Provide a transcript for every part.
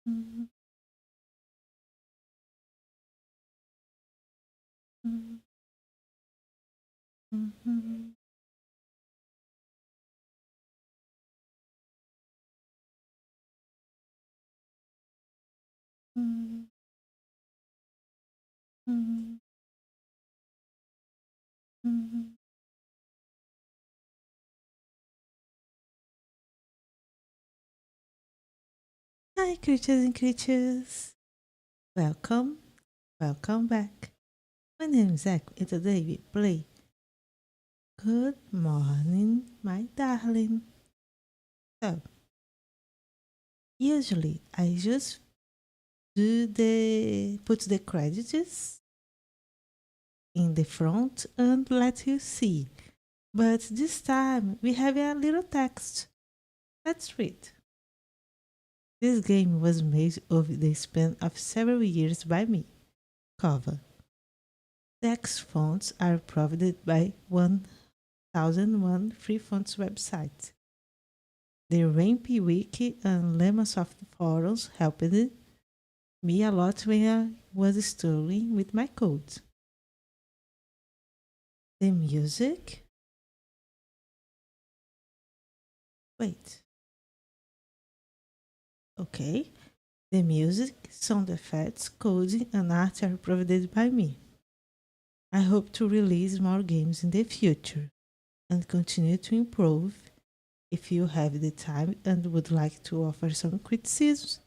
Mhm, mhm, mhm, mhm, mhm, mhm. Hi, creatures and creatures. Welcome, welcome back. My name is Zach, and today we play Good Morning, My Darling. So, usually I just put the credits in the front and let you see. But this time we have a little text. Let's read. This game was made over the span of several years by me. Cover. Text fonts are provided by 1001 Free Fonts website. The Rampy Wiki and Lemonsoft forums helped me a lot when I was struggling with my code. The music? Wait. Okay. The music, sound effects, coding, and art are provided by me. I hope to release more games in the future and continue to improve. If you have the time and would like to offer some criticisms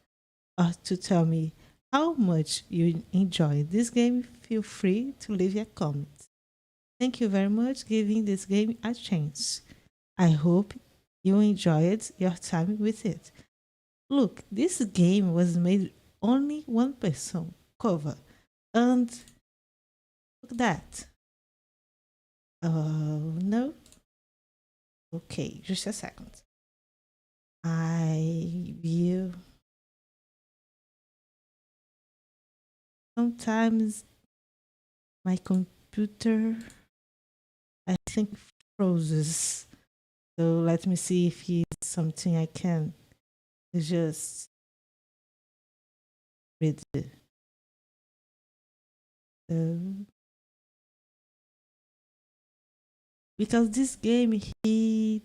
or to tell me how much you enjoyed this game, feel free to leave a comment. Thank you very much for giving this game a chance. I hope you enjoyed your time with it. Look, this game was made only one person cover. And look at that. Oh no. Okay, just a second. I will sometimes my computer I think freezes. So let me see if it's something I can just read. So, because this game it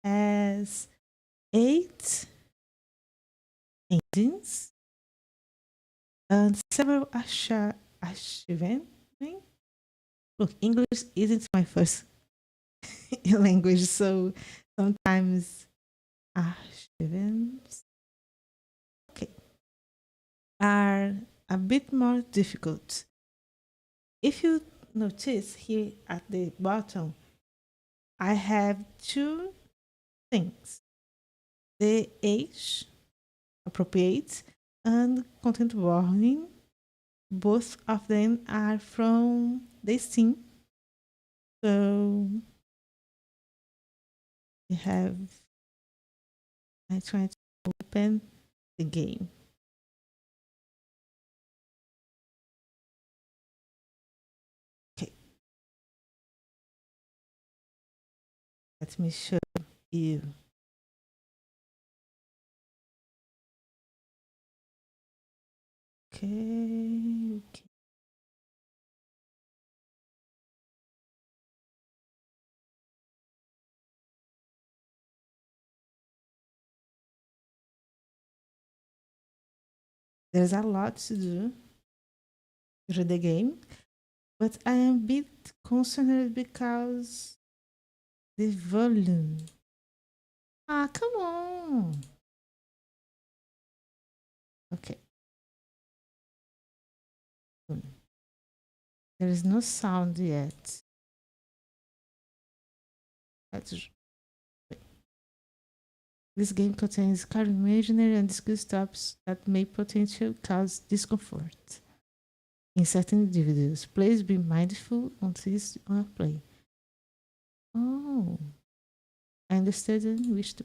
has 8 engines and several achievements. Look, English isn't my first language, so sometimes achievements okay, are a bit more difficult. If you notice here at the bottom, I have two things: the age appropriate and content warning. Both of them are from the Steam. So we have I try to open the game. Okay, let me show you. Okay, okay. There's a lot to do through the game, but I am a bit concerned because the volume. Ah, come on. Okay. There is no sound yet. Let's This game contains current imaginary and discrete stops that may potentially cause discomfort in certain individuals. Please be mindful on this or play. Oh, I understood and wish to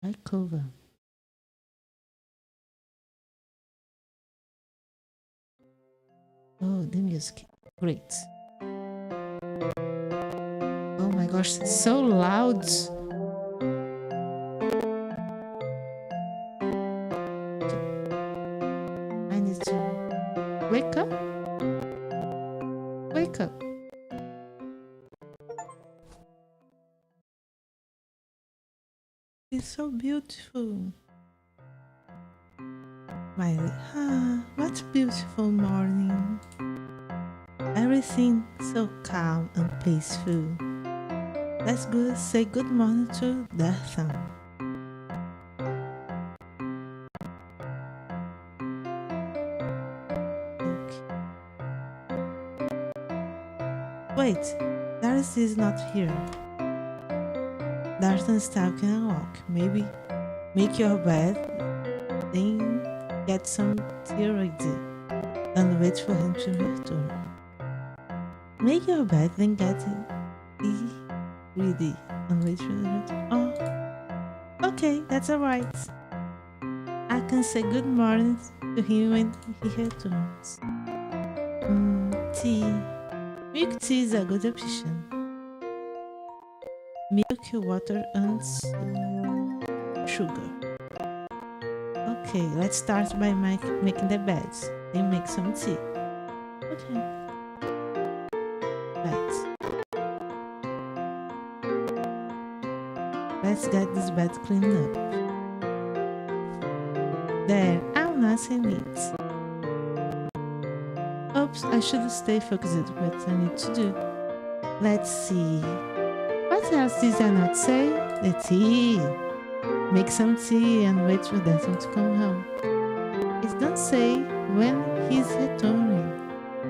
I cover. Oh, the music. Great. Oh my gosh, it's so loud. Wake up. Wake up. It's so beautiful. Mailey, what a beautiful morning. Everything so calm and peaceful. Let's go say good morning to Dethan. Okay. Wait, Darcy is not here. Darcy's taking a walk. Maybe make your bed, then get some tea ready and wait for him to return. Make your bed, then get tea ready and wait for him to return. Oh, okay, that's alright. I can say good morning to him when he returns. Tea. Milk tea is a good option. Milk, water, and sugar. Okay, let's start by making the beds. Then make some tea. Okay. Let's get this bed cleaned up. There, how nice and neat. Oops, I should stay focused with what I need to do. Let's see. What else did I not say? The tea. Make some tea and wait for Dethan to come home. It don't say when he's returning.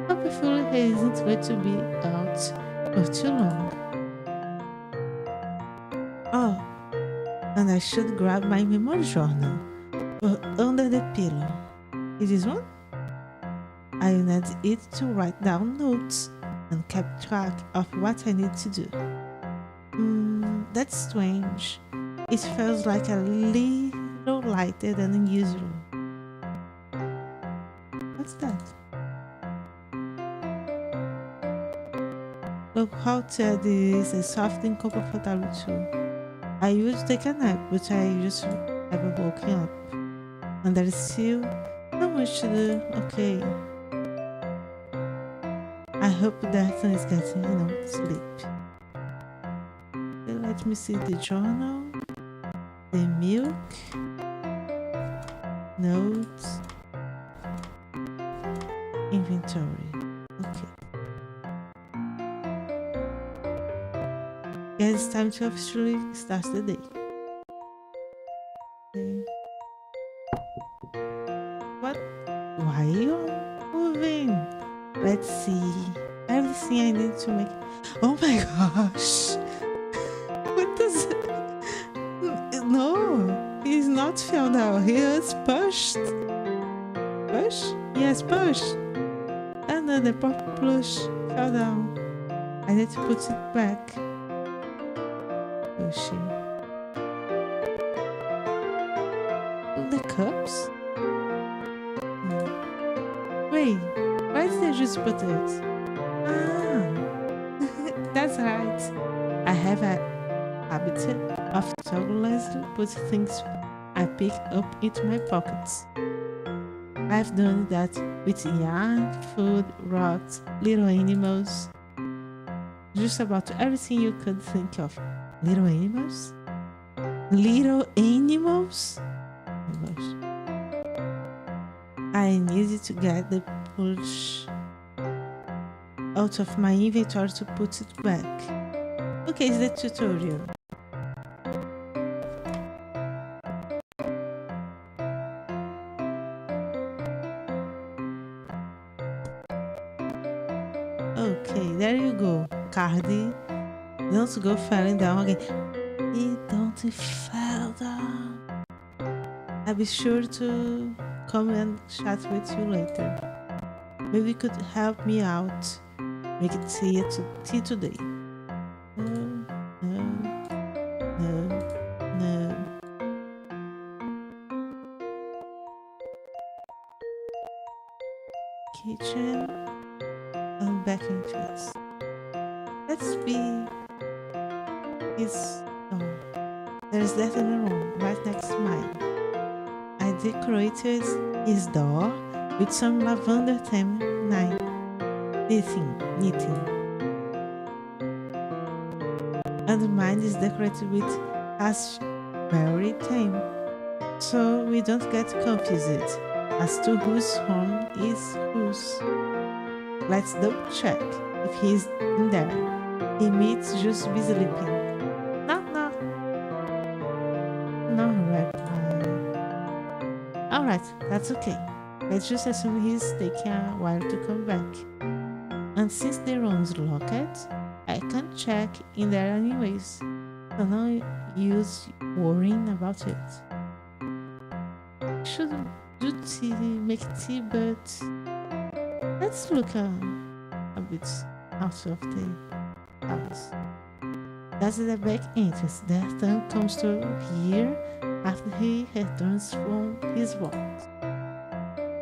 Hopefully he isn't going to be out for too long. Oh, and I should grab my memory journal under the pillow. It is one? I need it to write down notes and keep track of what I need to do. That's strange. It feels like a little lighter than usual. What's that? Look how teddy is a soft and comfortable too. I used to take a nap, but I just haven't woken up. And there is still so much to do. Okay. I hope Dethan is getting enough sleep. Okay, let me see the journal, the milk, notes, inventory. Okay. Yeah, it's time to officially start the day. Okay. What? Why are you moving? Let's see. Everything I need to make. Oh my gosh! What does it? No, he's not fell down. He is pushed. Push? Yes, push. Another plush fell down. I need to put it back. Pushing. The cups? Wait, why did I just put it? That's right. I have a habit of tirelessly put things I pick up into my pockets. I've done that with yarn, food, rocks, little animals. Just about everything you could think of. Little animals? Little animals? Oh my gosh. I needed to get the push out of my inventory to put it back. Okay, it's the tutorial. Okay, there you go, Cardi. Don't go falling down again. Don't fall down. I'll be sure to come and chat with you later. Maybe you could help me out. Make it tea today. No. Kitchen and back into it. Let's be his. Oh, there's Dethan in the room right next to mine. I decorated his door with some lavender thyme knitting. And mine is decorated with raspberry thyme, so we don't get confused as to whose home is whose. Let's double check if he's in there. He meets just be sleeping. No, no reply. Alright, that's okay. Let's just assume he's taking a while to come back. And since the room's locked, I can't check in there anyways. So no use worrying about it. Should do tea, make tea, but let's look a bit out of the house. That's the back entrance. Dethan comes to here after he returns from his walks.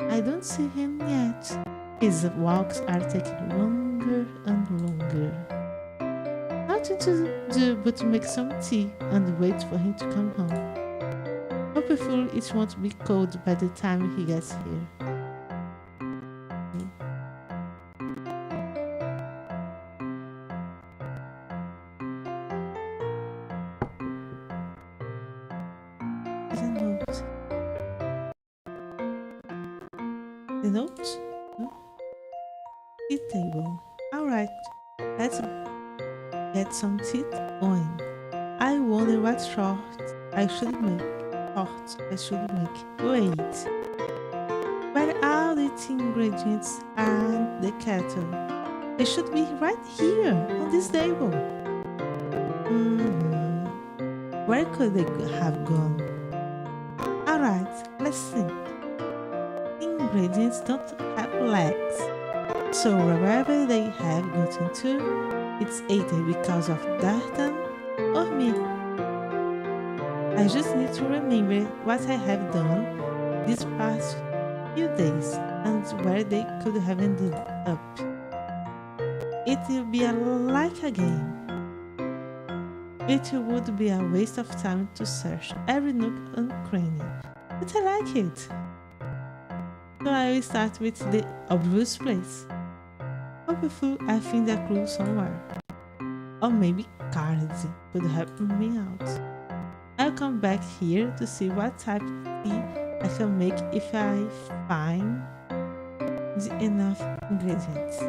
I don't see him yet. His walks are taking longer and longer. Nothing to do but to make some tea and wait for him to come home. Hopefully it won't be cold by the time he gets here. The note? Tea table. Alright, let's get some tea going. I wonder what sort I should make. Wait. Where are the tea ingredients and the kettle? They should be right here on this table. Where could they have gone? Alright, let's think. Ingredients don't have legs, so wherever they have gotten to, it's either because of Dethan or me. I just need to remember what I have done these past few days and where they could have ended up. It will be like a game. It would be a waste of time to search every nook and cranny, but I like it. So I will start with the obvious place. Hopefully I find a clue somewhere. Or maybe cards could help me out. I'll come back here to see what type of tea I can make if I find enough ingredients.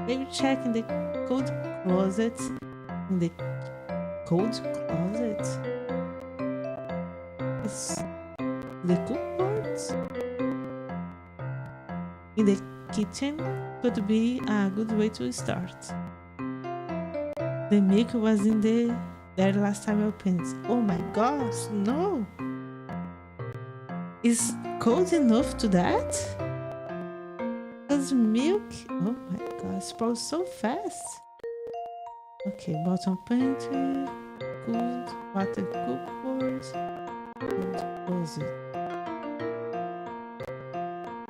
Maybe check in the cold closet. It's the cookboards. In the kitchen could be a good way to start. The milk was in there last time I opened it. Oh my gosh, no! Is cold enough to that? Because milk, oh my gosh, sprouts so fast. Okay, bottom pantry, cold water cookboards, cold closet.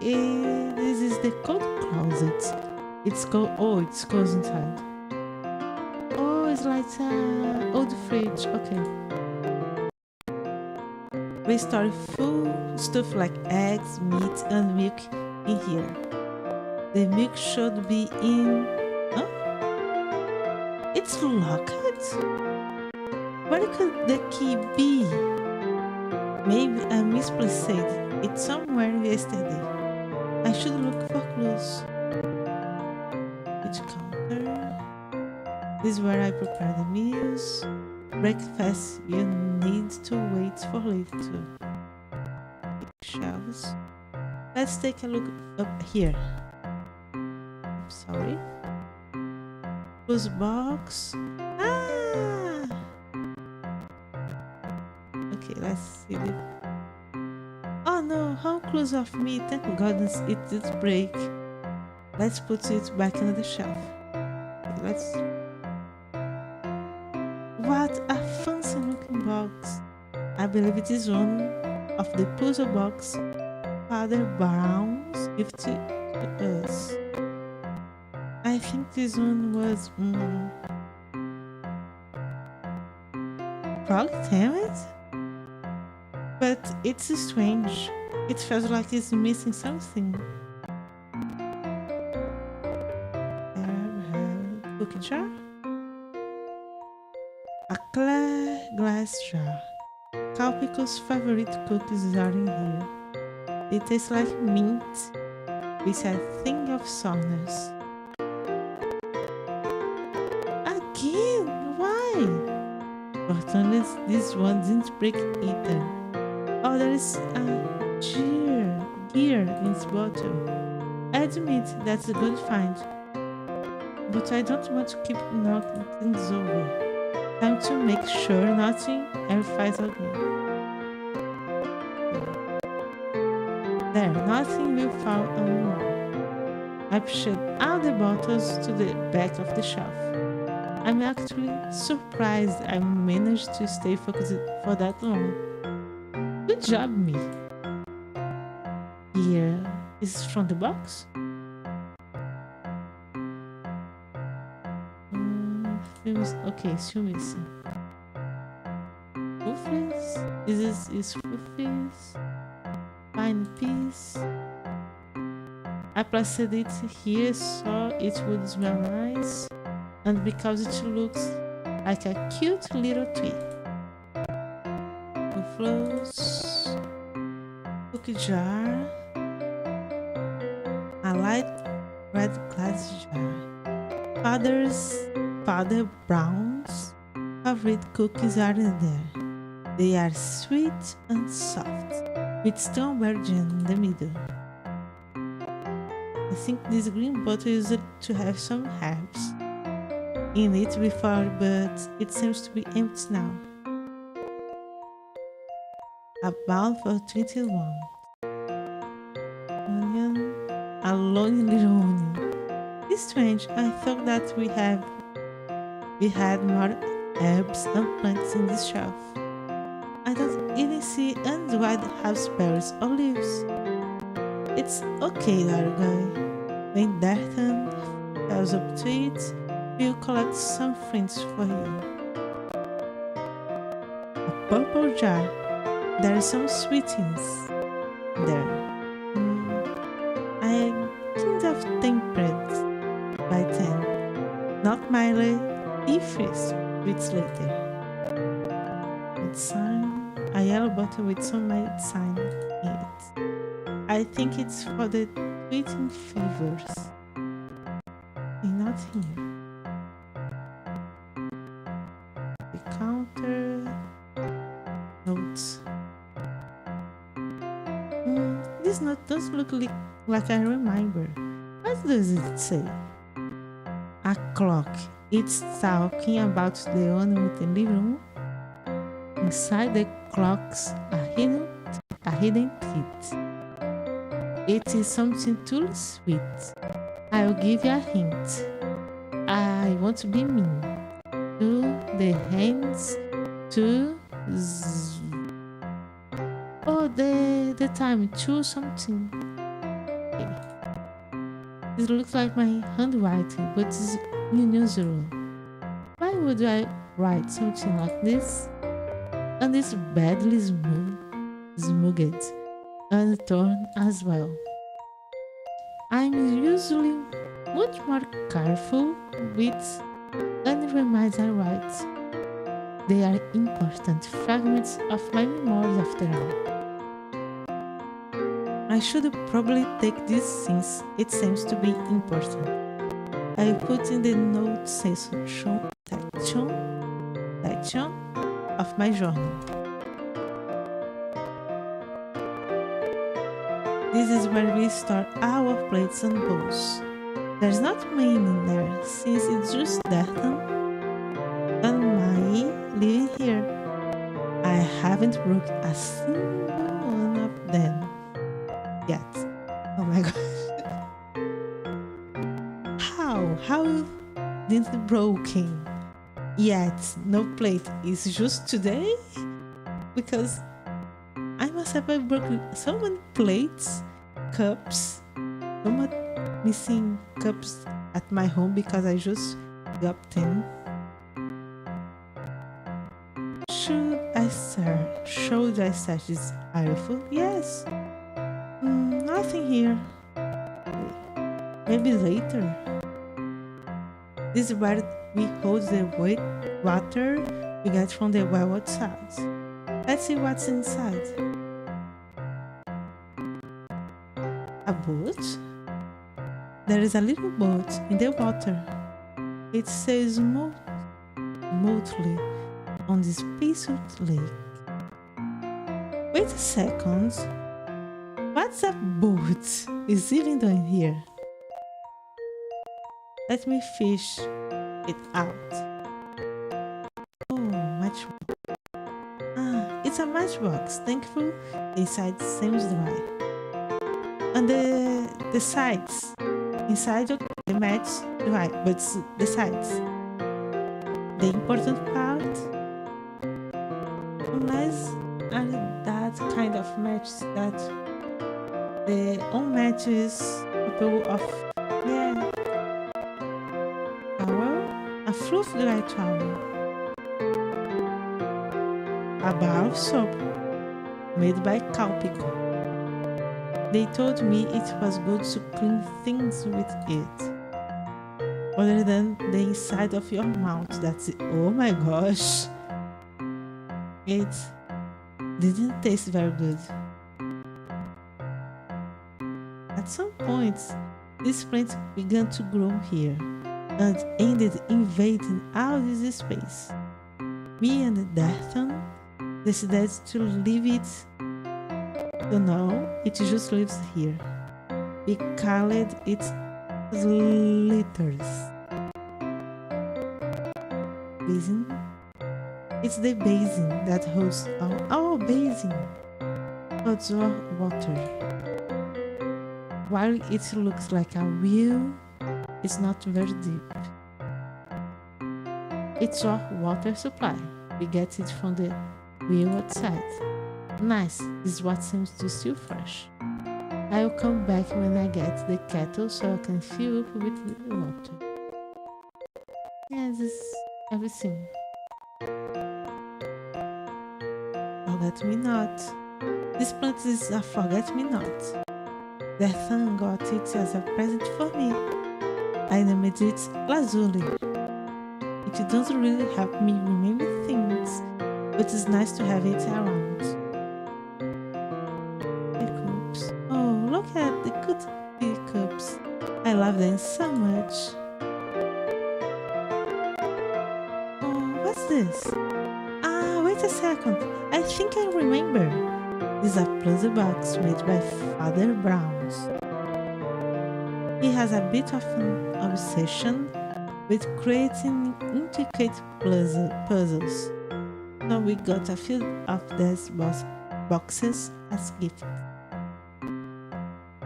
This is the cold closet. It's cold inside. Oh, it's like an old fridge. Okay. We store full stuff like eggs, meat, and milk in here. The milk should be in. Huh? It's locked. Where could the key be? Maybe I misplaced it somewhere yesterday. I should look for clues. Which counter? This is where I prepare the meals. Breakfast, you need to wait for later. Shelves. Let's take a look up here. Sorry. Clues box. Okay, let's see it. Oh no, how close of me, thank goodness it did break. Let's put it back on the shelf. Okay, let's... What a fancy looking box. I believe it is one of the puzzle box Father Brown's gift to us. I think this one was... frog tamid? But it's strange. It feels like it's missing something. There we have cookie jar. A clear glass jar. Calpico's favorite cookies are in here. They taste like mint, which I think of sourness. Again? Why? Fortunately, this one didn't break either. Oh, there is a gear in this bottle. I admit that's a good find, but I don't want to keep knocking things over. Time to make sure nothing ever fights again. There, nothing will fall anymore. I pushed all the bottles to the back of the shelf. I'm actually surprised I managed to stay focused for that long. Good job, me. Here is from the box. Okay, still missing. Fuffies. This is Fuffies. Fine piece. I placed it here so it would smell nice, and because it looks like a cute little tree. Buffaloes. Cookie jar. A light red glass jar. Father Brown's favorite cookies are in there. They are sweet and soft, with strawberry jam in the middle. I think this green bottle used to have some herbs in it before, but it seems to be empty now. A bowl for 21. Onion, a lonely little onion. It's strange. I thought that we had more herbs and plants in this shelf. I don't even see undried houseberries or leaves. It's okay, little guy. When Dethan tells up to it, we'll collect some friends for you. A purple jar. There is some sweetness there. I'm kind of temperate by 10. Not Mailey, if it's later. Sign, a yellow bottle with some medicine in it. I think it's for the tweeting fevers. And not here. The counter. Notes. This note does look like I remember. What does it say? A clock. It's talking about the one with the living room. Inside the clocks a hidden treat. It is something too sweet. I'll give you a hint. I want to be mean. To the hands to the time to something. Okay. This looks like my handwriting, but it's unusual. Why would I write something like this? And it's badly smugged and torn as well. I'm usually much more careful with any reminds I write. They are important fragments of my memories after all. I should probably take this since it seems to be important. I put in the note section of my journal. This is where we store our plates and bowls. There's not many in there since it's just Dethan and Mailey living here. I haven't broke a single one of them yet. Oh my gosh. How didn't broken? Yet no plate is just today? Because I must have broken so many plates, cups, so much missing cups at my home because I just got 10. Should I search this article? Yes. nothing here. Maybe later. This is where we hold the water we get from the well outside. Let's see what's inside. A boat? There is a little boat in the water. It sails smoothly on this peaceful lake. Wait a second. What's a boat is even doing here? Let me fish it out. Oh, matchbox. It's a matchbox. Thankful the inside seems dry. And the sides. Inside the match dry, but the sides. The important part. Unless are that kind of match that the on match is people of towel, a fluff dry towel, a bar of soap made by cow pickle. They told me it was good to clean things with it, other than the inside of your mouth. That's it. Oh my gosh, it didn't taste very good. At some point, this plant began to grow here and ended invading all this space. Me and Dethan decided to leave it. So now it just lives here. We called it litters. Basin. It's the basin that holds our basin holds our water. While it looks like a wheel, it's not very deep. It's our water supply. We get it from the wheel outside. Nice, this is what seems to still fresh. I'll come back when I get the kettle so I can fill up with the water. Yeah, this is everything. Forget-me-not. This plant is a forget-me-not. Dethan got it as a present for me. I named it Lazuli. It doesn't really help me remember things, but it's nice to have it around. Teacups. Oh, look at the good teacups. I love them so much. Oh, what's this? Wait a second. I think I remember. This is a puzzle box made by Father Browns. He has a bit of an obsession with creating intricate puzzles. So we got a few of these boxes as gifts.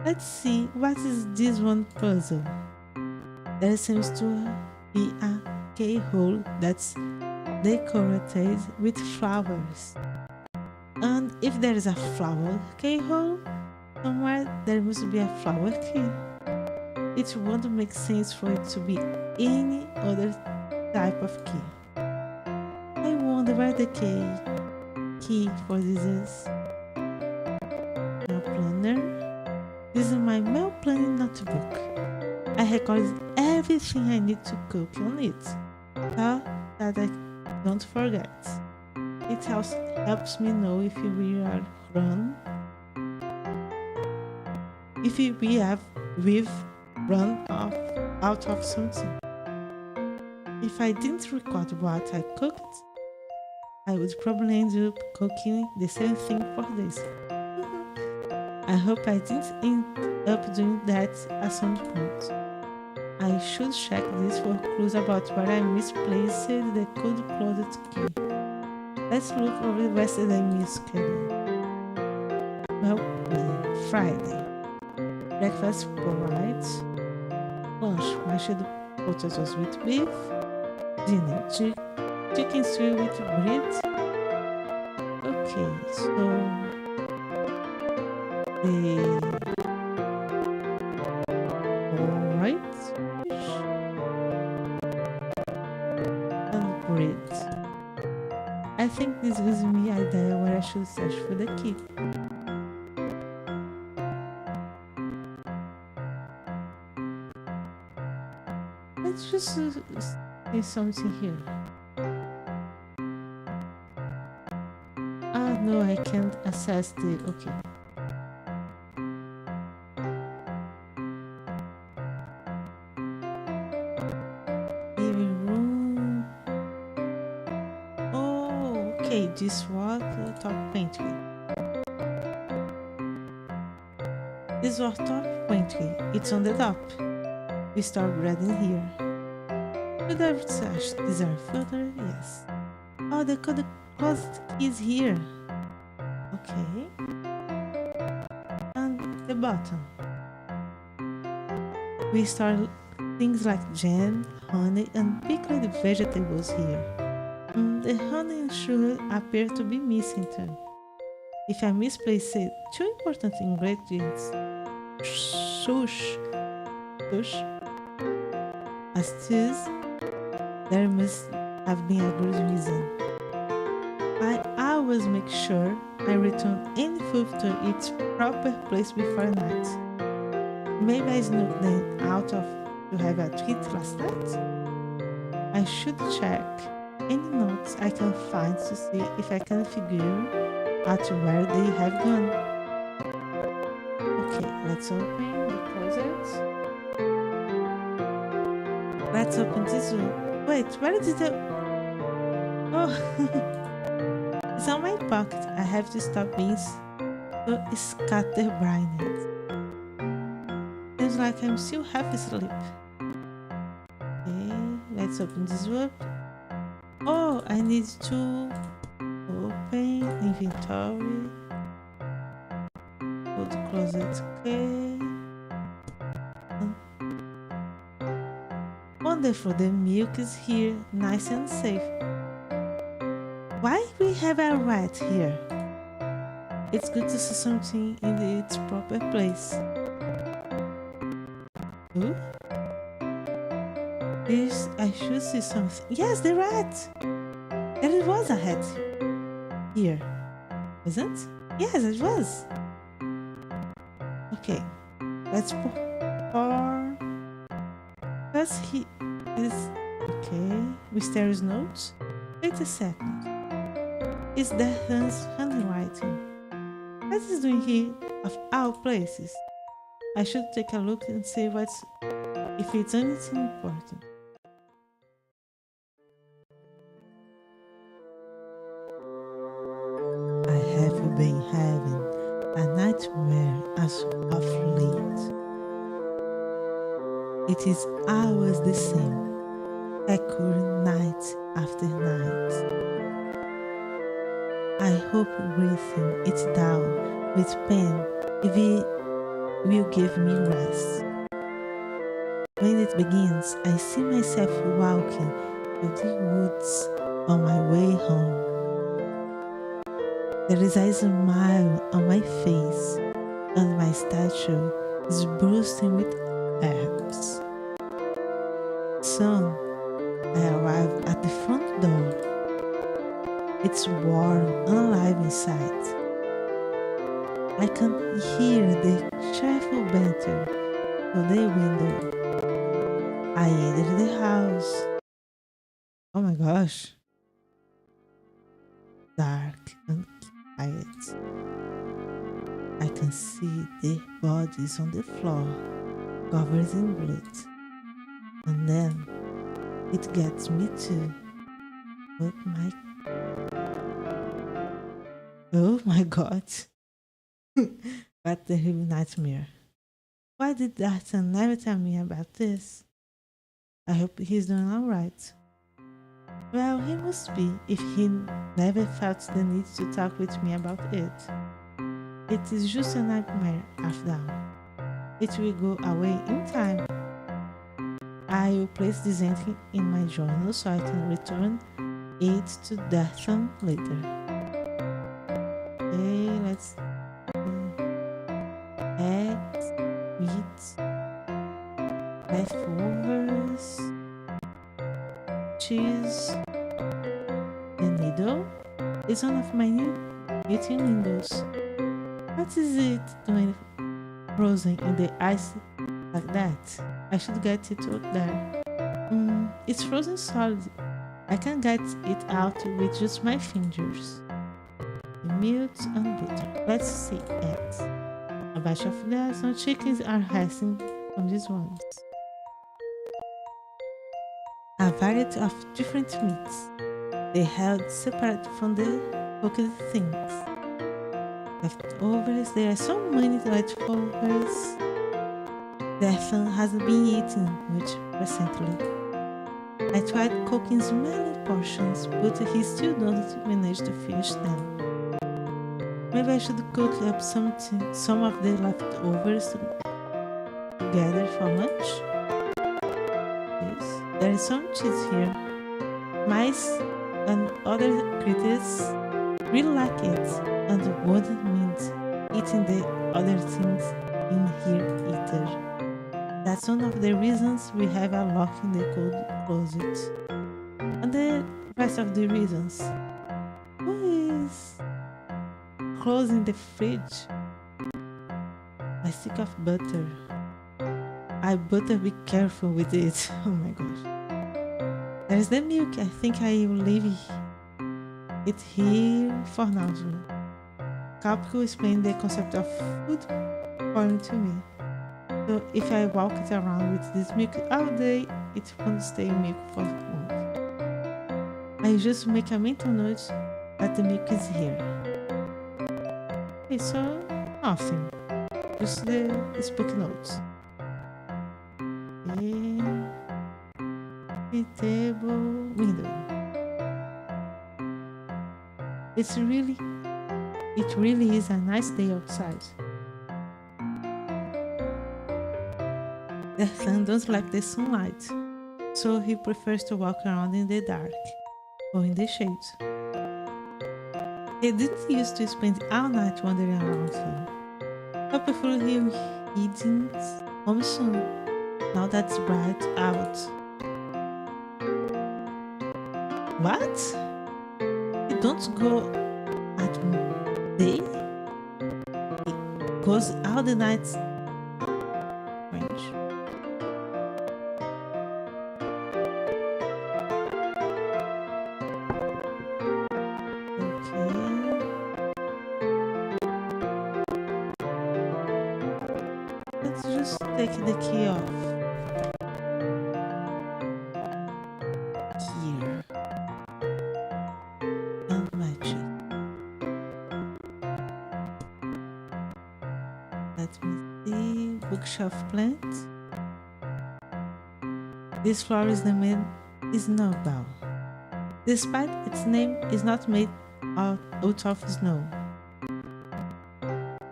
Let's see, what is this one puzzle? There seems to be a keyhole that's decorated with flowers. And if there is a flower keyhole, somewhere there must be a flower key. It won't make sense for it to be any other type of key. I wonder where the key for this is. Mail planner. This is my mail planning notebook. I recorded everything I need to cook on it, so that I don't forget. It also helps me know if we've run out of something. If I didn't record what I cooked, I would probably end up cooking the same thing for this. I hope I didn't end up doing that at some point. I should check this for clues about where I misplaced the cold-closed key. Let's look over the rest of the meal schedule. Well, Friday. Breakfast porridge. Lunch, mashed potatoes with beef. Dinner, chicken stew with bread. Okay, so alright. And bread. I think this gives me an idea where I should search for the key. need just to say something here. Ah, no, I can't access the. Okay. Living room. Oh, okay. This was the top pantry. This was top pantry. It's on the top. We start bread in here. Should I deserve further? Yes. Oh, the closet is here. Okay. And the bottom. We start things like jam, honey, and pickled vegetables here. The honey and sugar appear to be missing too. If I misplaced two important ingredients, sush, as tis, there must have been a good reason. I always make sure I return any food to its proper place before night. Maybe I snuck them out of to have a treat last night. I should check any notes I can find to see if I can figure out where they have gone. Okay, let's open the closet. Let's open this one. Wait, where did the... Oh, it's on my pocket. I have to stop being so scatterbrained. Seems like I'm still half asleep. Okay, let's open this up. Oh, I need to open inventory. Go to closet. Okay. Wonderful, the milk is here, nice and safe. Why we have a rat here? It's good to see something in its proper place. Ooh. This, I should see something. Yes, the rat! There was a rat here, wasn't? Yes, it was. Okay, let's pour. Does he is okay? Mysterious notes. Wait a second. Is Dethan's handwriting? What is doing here of all places? I should take a look and see if it's anything important. I have been having a nightmare as of late. It is always the same, occurring night after night. I hope breathing it down with pen will give me rest. When it begins, I see myself walking through the woods on my way home. There is a smile on my face, and my statue is bursting with herbs. Soon, I arrive at the front door. It's warm and alive inside. I can hear the cheerful banter through the window. I enter the house. Oh my gosh. Dark and quiet. I can see their bodies on the floor, covered in blood. And then it gets me too. But oh my god. What a terrible nightmare. Why did Dethan never tell me about this? I hope he's doing alright. Well, he must be if he never felt the need to talk with me about it. It is just a nightmare after all. It will go away in time. I will place this entry in my journal so I can return it to Dethan later. Okay, let's eggs, meat, leftovers, cheese. The needle is one of my new eating windows. What is it doing frozen in the ice like that? I should get it out there. It's frozen solid. I can get it out with just my fingers. The milk and butter. Let's see eggs. A batch of that. Some chickens are hatching from these ones. A variety of different meats. They held separate from the cooked things. Leftovers. There are so many leftovers. Dethan hasn't been eating much recently. I tried cooking many portions, but he still doesn't manage to finish them. Maybe I should cook up some of the leftovers together for lunch. Yes, there is some cheese here. Mice and other critters really like it, and wouldn't mind eating the other things in here either. That's one of the reasons we have a lock in the cold closet. And the rest of the reasons. Who is closing the fridge? A stick of butter. I better be careful with it. Oh my gosh. There's the milk. I think I will leave it here for now. Capco explained the concept of food pouring to me. So if I walk it around with this milk all day, it won't stay milk for long. I just make a mental note that the milk is here. Okay, so nothing. Just the spoken notes. Okay. The table window. It really is a nice day outside. Dethan doesn't like the sunlight, so he prefers to walk around in the dark or in the shade. He didn't used to spend all night wandering around home. Hopefully he'll heading home soon, now that it's bright out. What? He don't go at day? He goes all the nights. Just take the key off. Here. And match it. Let me see. Bookshelf plant. This flower is snowball. Despite its name, is not made out of snow.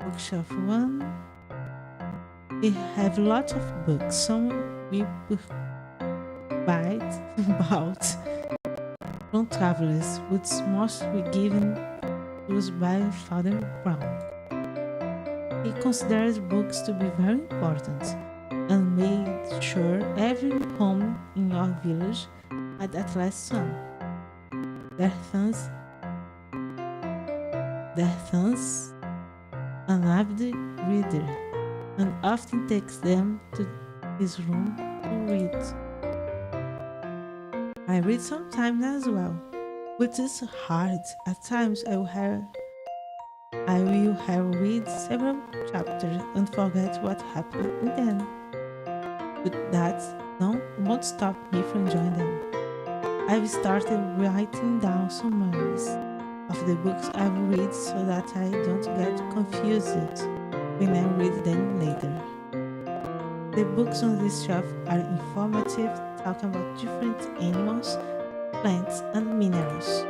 Bookshelf 1. We have lots of books. Some we bite about from travelers, which most were given to us by Father Brown. He considers books to be very important and made sure every home in your village had at least some. Dethan's an avid reader, and often takes them to his room to read. I read sometimes as well, but it's hard. At times I will have read several chapters and forget what happened in them. But that won't stop me from enjoying them. I've started writing down summaries of the books I've read so that I don't get confused when I read them later. The books on this shelf are informative, talking about different animals, plants, and minerals.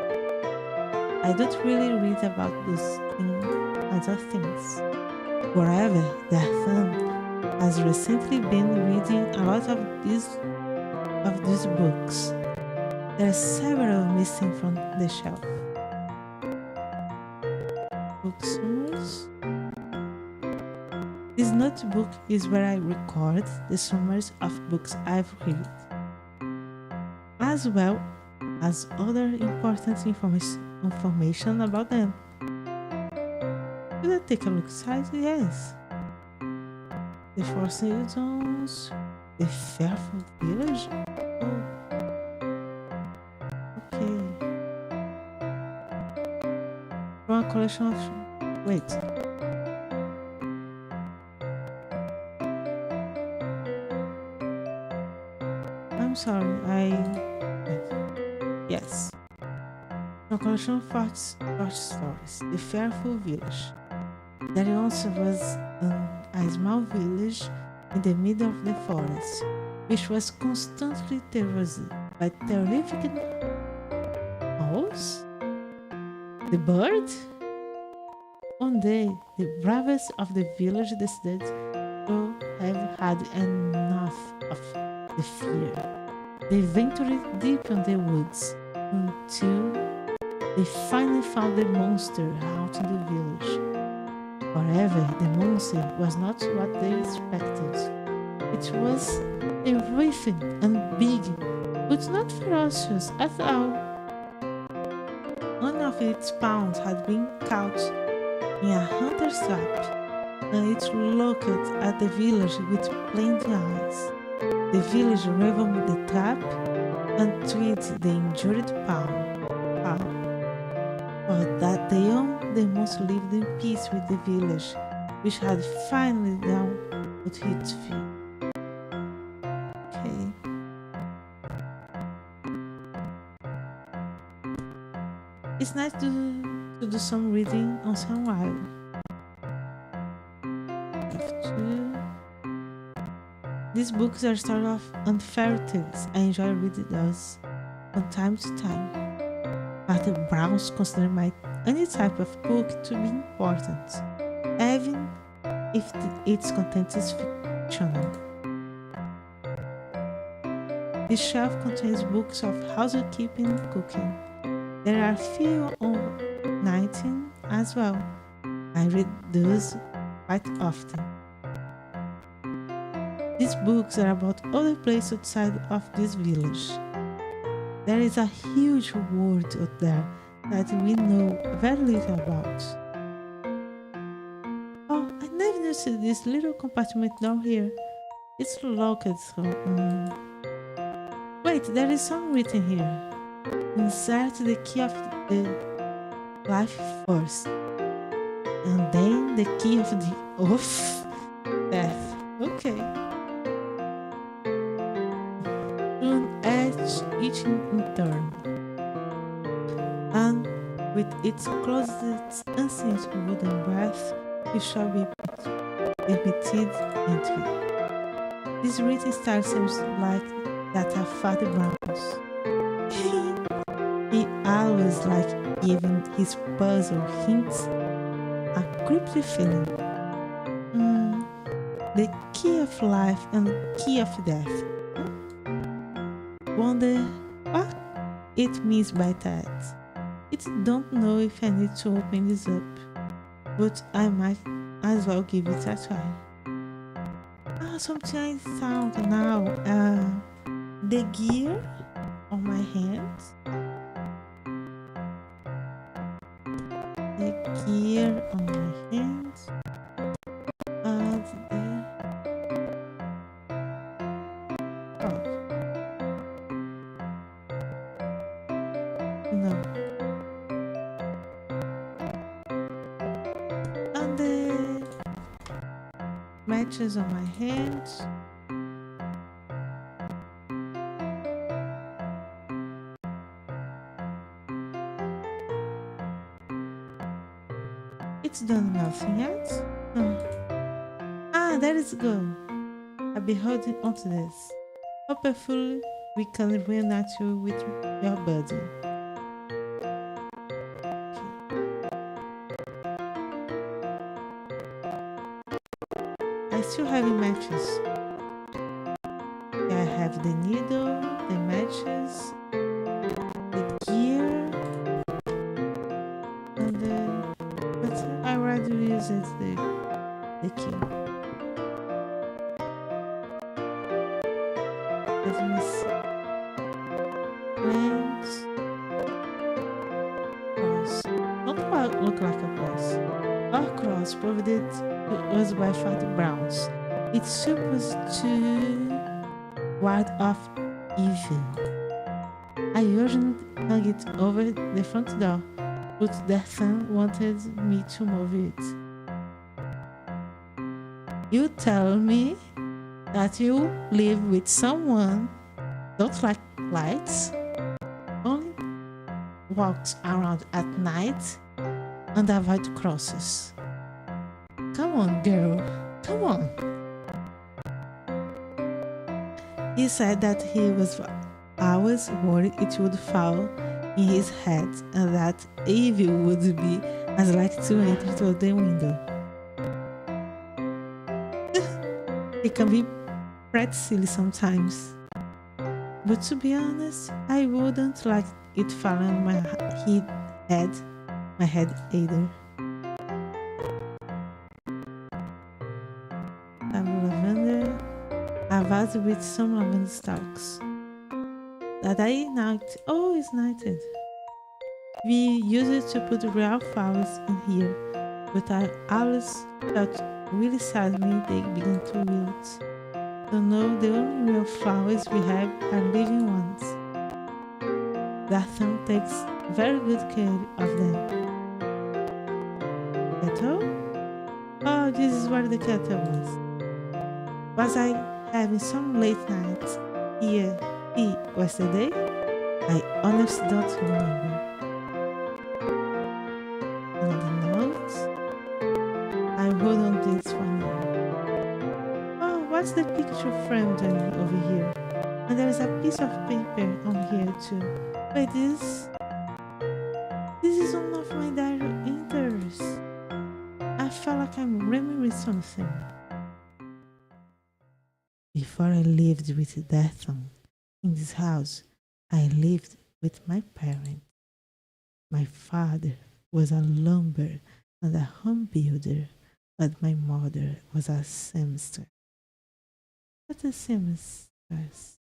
I don't really read about those kinds of things. Moreover, Dethan has recently been reading a lot of these books. There are several missing from the shelf. Book summaries. This notebook is where I record the summaries of books I've read, as well as other important information about them. Should I take a look inside? Yes. The Four Seasons, the Fairfield Village. Oh, a collection of... Wait. I'm sorry, Yes. A collection of short stories. The Fearful Village. There once was a small village in the middle of the forest, which was constantly terrorized by terrific owls. The bird? One day, the bravest of the village decided to have had enough of the fear. They ventured deep in the woods until they finally found the monster haunting the village. However, the monster was not what they expected. It was terrific and big, but not ferocious at all. One of its pawns had been caught in a hunter's trap, and it looked at the village with blinding eyes. The village removed the trap and treated the injured pawn. For that day on, the monster lived in peace with the village, which had finally done what it feared. Okay. It's nice to do some reading once in a while. These books are sort of fairy tales. I enjoy reading those from time to time. But the Browns consider any type of book to be important, even if its content is fictional. This shelf contains books of housekeeping and cooking. There are a few on knitting as well. I read those quite often. These books are about other places outside of this village. There is a huge world out there that we know very little about. Oh, I never noticed this little compartment down here. It's locked. Wait, there is some written here. Insert the key of the life first, and then the key of death. Okay. Each in turn, and with its closest ancient wooden breath, you shall be permitted entry. This written style seems like that of Father Brown's. He always liked giving his puzzle hints a creepy feeling. The key of life and the key of death. Wonder what it means by that. It don't know if I need to open this up, but I might as well give it a try. Something I found now. The gear on my hands. The gear on my hands. And no. And the matches on my hands. It's done nothing yet. There is go. I'll be holding onto this. Hopefully we can reunite you with your body. I still have matches. I have the needle, the matches, the gear, and but I rather use it the key. Let me see. Friends. Cross. Not look like a cross. Our cross provided was by Father Brown's. It's supposed to ward off evil. I usually hung it over the front door, but Dethan wanted me to move it. You tell me that you live with someone, don't like lights, only walks around at night and avoid crosses. Come on, girl, come on. He said that he was always worried it would fall in his head and that evil would be as likely to enter through the window. It can be pretty silly sometimes. But to be honest, I wouldn't like it falling on my head either. I'm lavender, a vase with some lavender stalks. That I ignited. Oh, it's ignited. We used it to put real flowers in here, but I always felt really sad when they began to wilt. So now the only real flowers we have are living ones. Dethan takes very good care of them. Kettle? Oh, this is where the kettle was. Was I having some late nights here yesterday? I honestly don't remember. Another note? I hold on this one now. Oh, what's the picture frame doing over here? And there is a piece of paper on here too. Wait, this is one of my diary entries. I feel like I'm remembering something. Before I lived with Dethan in this house, I lived with my parents. My father was a lumber and a home builder, but my mother was a seamstress. What a seamstress.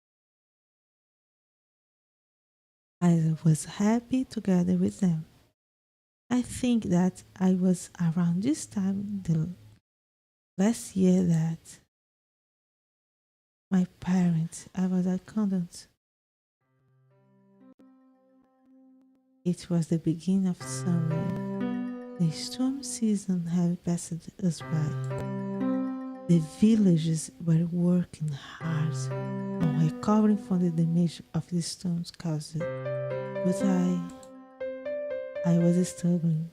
I was happy together with them. I think that I was around this time the last year that my parents, I was a convent. It was the beginning of summer. The storm season had passed us by. The villagers were working hard on recovering from the damage of the storms caused, but I was struggling.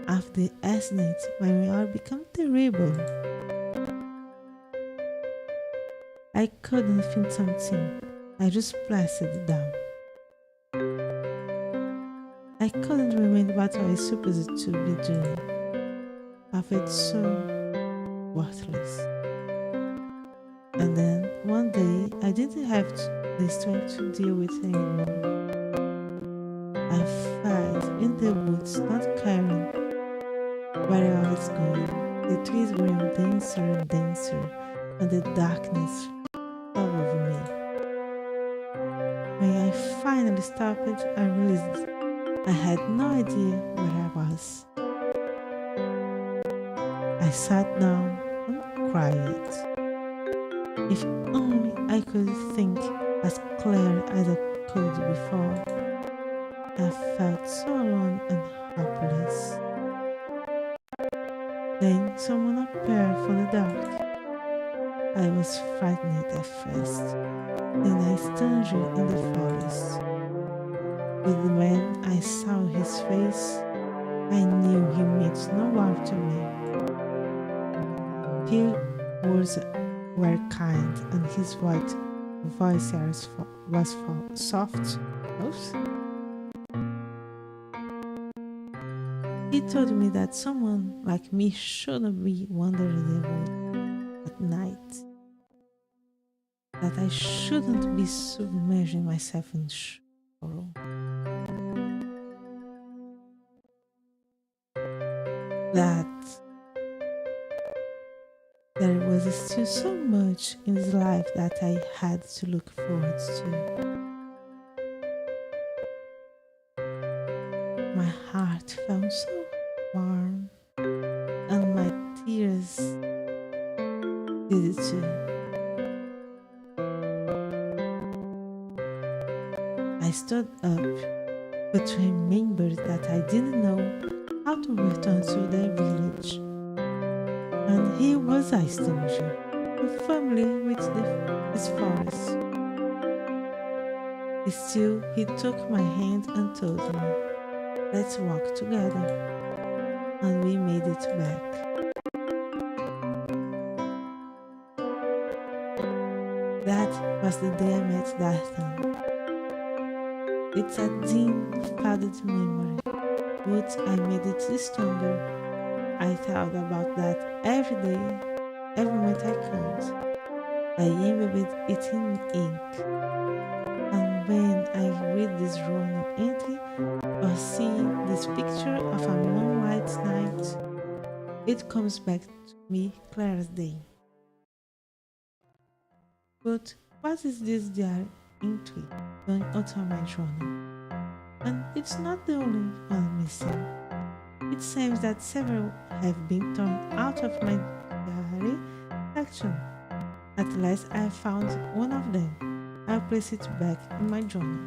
After the accident, my memory became terrible. I couldn't think something. I just pressed it down. I couldn't remember what I was supposed to be doing. I felt so worthless. And then one day I didn't have the strength to deal with it anymore. I fled in the woods, not caring where I was going. The trees grew denser and denser, and the darkness fell over me. When I finally stopped, I realized I had no idea where I was. I sat down and cried. If only I could think as clear as I could before. I felt so alone and helpless. Then someone appeared from the dark. I was frightened at first. Then I stumbled in the forest. With the man I saw his face, I knew he meant no harm to me. His words were kind and his voice was soft. He told me that someone like me shouldn't be wandering the wood at night, that I shouldn't be submerging myself in sorrow. That there was still so much in his life that I had to look forward to. My heart felt so warm, and my tears did it too. I stood up, but remembered that I didn't know how to return to the village. And he was a stranger, unfamiliar with this forest. Still, he took my hand and told me, "Let's walk together." And we made it back. That was the day I met Dethan. It's a dim, faded memory, but I made it stronger. I thought about that every day, every moment I could. I embedded it in ink. And when I read this journal entry or see this picture of a moonlight night, it comes back to me clear as day. But what is this diary entry done onto my journal? And it's not the only one missing. It seems that several have been torn out of my diary section. At last I found one of them. I'll place it back in my journal.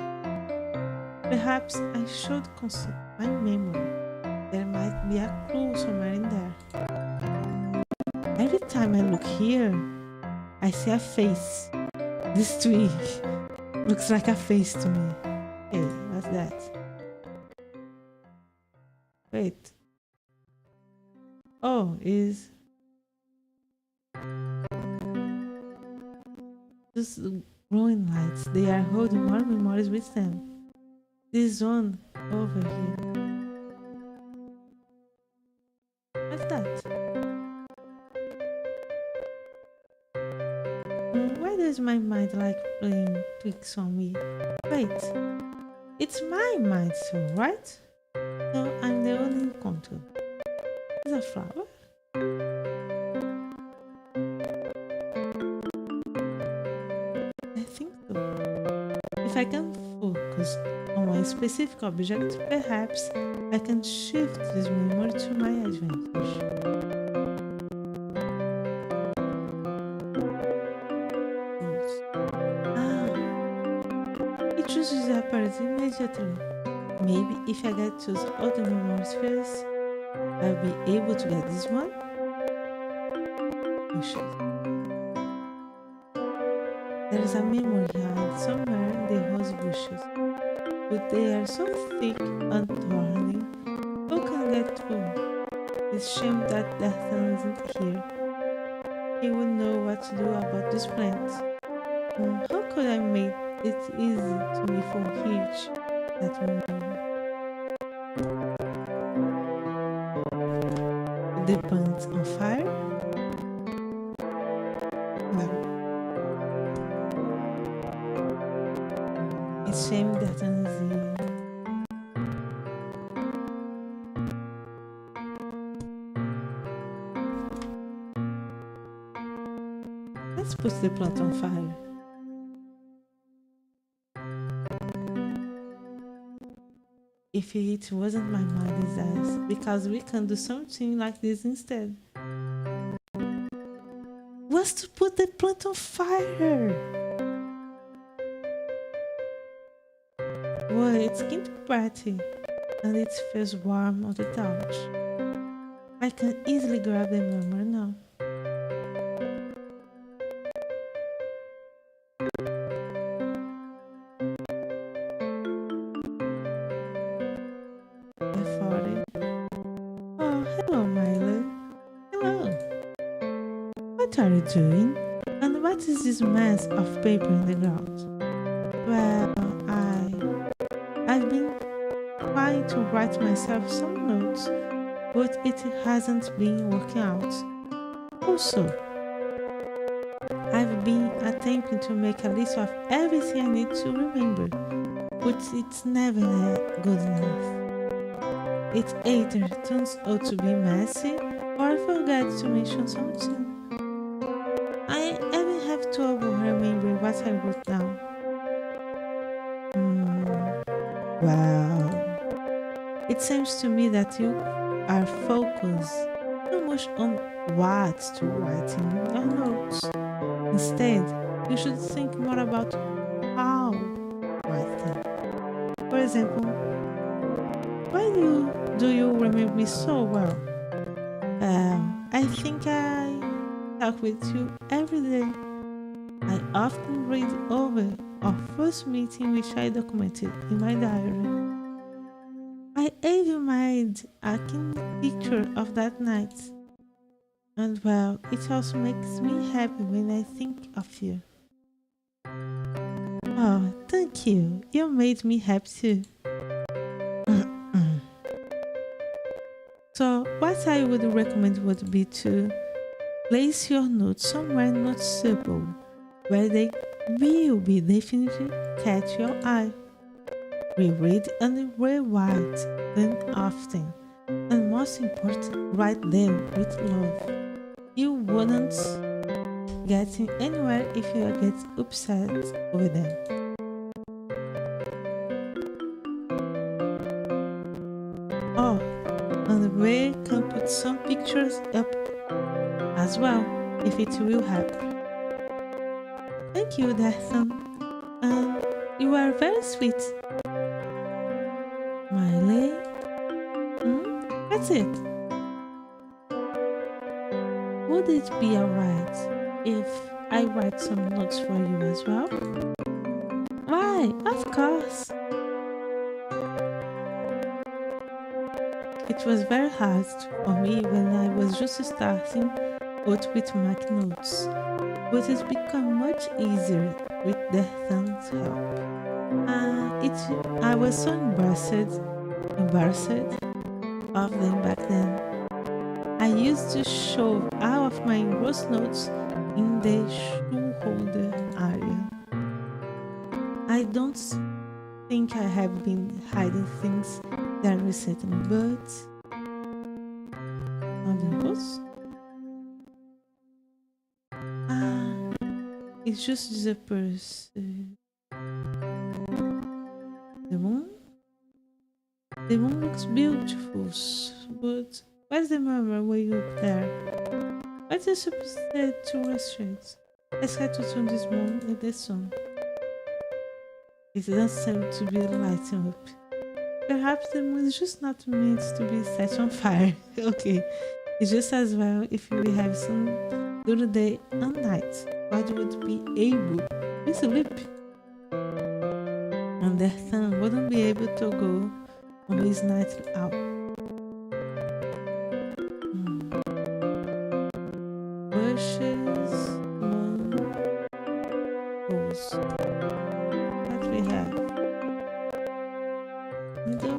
Perhaps I should consult my memory. There might be a clue somewhere in there. Every time I look here, I see a face. This tree looks like a face to me. Hey, what's that? Wait. Oh, is just growing lights. They are holding more memories with them. This one over here. What's that? Why does my mind like playing tricks on me? Wait, it's my mind too, right? So I'm the only in control. Is a flower? I think so. If I can focus on a specific object, perhaps I can shift this memory to my advantage. It chooses appears immediately. Maybe if I get to other memories first, I'll be able to get this one. Bushes. There is a memory hide somewhere in the rose bushes, but they are so thick and thorny. Who can get through? It's a shame that Dethan isn't here. He would know what to do about this plant. How could I make it easy to me for reach that memory? The plant on fire? Well, it's a shame that I'm here. Let's put the plant on fire. If it wasn't my mind desires, because we can do something like this instead. Was to put the plant on fire. Well, it's getting pretty, and it feels warm on the touch. I can easily grab the memory now. Oh, hello, Mailey. Hello. What are you doing? And what is this mess of paper in the ground? Well, I've been trying to write myself some notes, but it hasn't been working out. Also, I've been attempting to make a list of everything I need to remember, but it's never good enough. It either turns out to be messy or I forget to mention something. I even have trouble remembering what I wrote down. Well, it seems to me that you are focused too much on what to write in your notes. Instead, you should think more about how to write them. For example, Do you remember me so well? I think I talk with you every day. I often read over our first meeting, which I documented in my diary. I even made a keen picture of that night. And well, it also makes me happy when I think of you. Oh, thank you. You made me happy too. So, what I would recommend would be to place your notes somewhere noticeable, where they will be definitely catch your eye. Reread and rewrite them often, and most important, write them with love. You wouldn't get anywhere if you get upset over them. Oh, and we can put some pictures up as well, if it will help. Thank you, Dethan. And you are very sweet. Mailey? That's it. Would it be alright if I write some notes for you as well? Why, of course. It was very hard for me when I was just starting out with Mac notes, but it's become much easier with the thumbs help. I was so embarrassed of them back then. I used to shove all of my gross notes in the shoe holder area. I don't think I have been hiding things that recently, but on the bus? It's just the purse. The moon? The moon looks beautiful, but where's the mama way up there? What is supposed to restaurants? Let's head to turn this moon at the sun. It doesn't seem to be lighting up. Perhaps the moon is just not meant to be set on fire. Okay, it's just as well if we have sun during the day and night. God would be able to sleep. And the sun wouldn't be able to go on his night out. Bushes, moon, rose. What we have? Needle.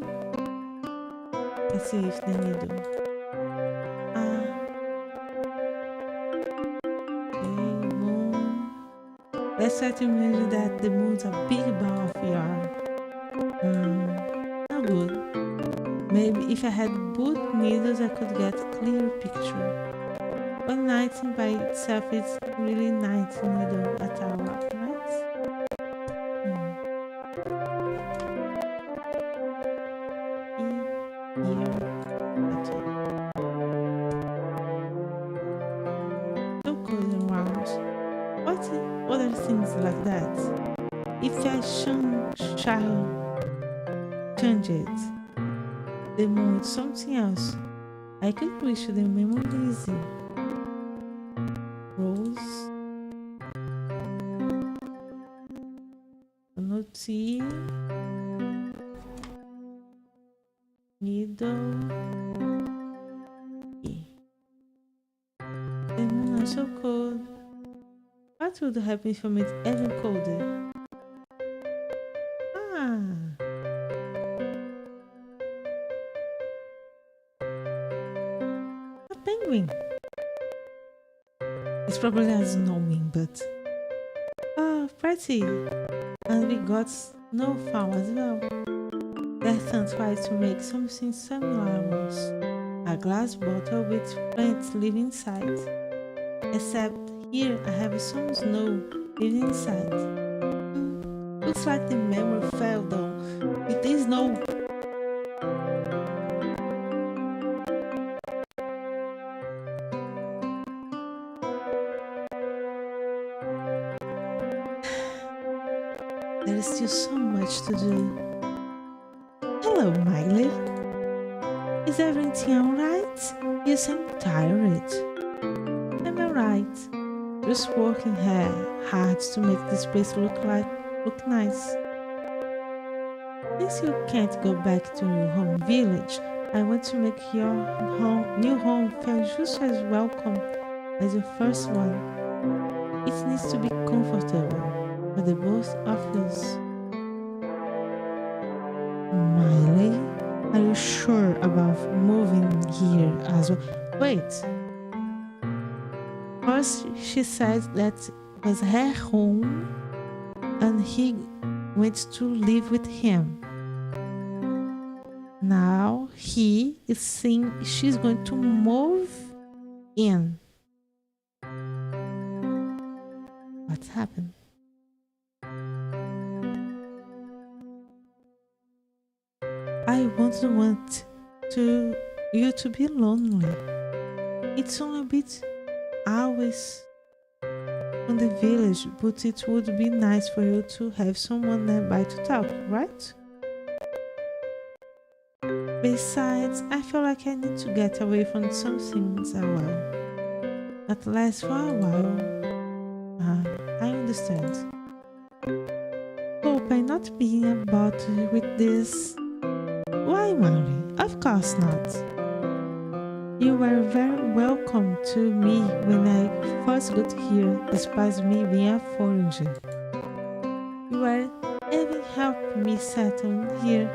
Let's see if the needle. Moon. Let's try to imagine that the moon's a big ball of yarn. Not good. Maybe if I had both needles, I could get a clear picture. But 19 by itself is really 19 needle at all, right? So cool and round. What other things like that? If I change it, the moon with something else, I could wish the memory easy. Rose, note, needle. The moon is so cold. What would happen if I made it even colder? A penguin. It probably has no meaning, but pretty. And we got snowfall as well. Dethan tried to make something similar, a glass bottle with plants living inside. Except here I have some snow living inside. Looks like the memory fell down with the snow. There is still so much to do. Hello, Mailey. everything alright? You seem tired. I'm alright. Just working hard to make this place look nice. Since you can't go back to your home village, I want to make your new home feel just as welcome as your first one. It needs to be comfortable for the both of us. Miley, are you sure about moving here as well? Wait. First, she said that was her home and he went to live with him. Now he is saying she's going to move in. What's happened? I won't want you to be lonely. It's only a bit always from the village, but it would be nice for you to have someone nearby to talk, right? Besides, I feel like I need to get away from some things as well. At least for a while. I understand. Hope I'm not being a bother with this. Why, Mary? Of course not. You were very welcome to me when I first got here, despite me being a foreigner. You were even helping me settle here,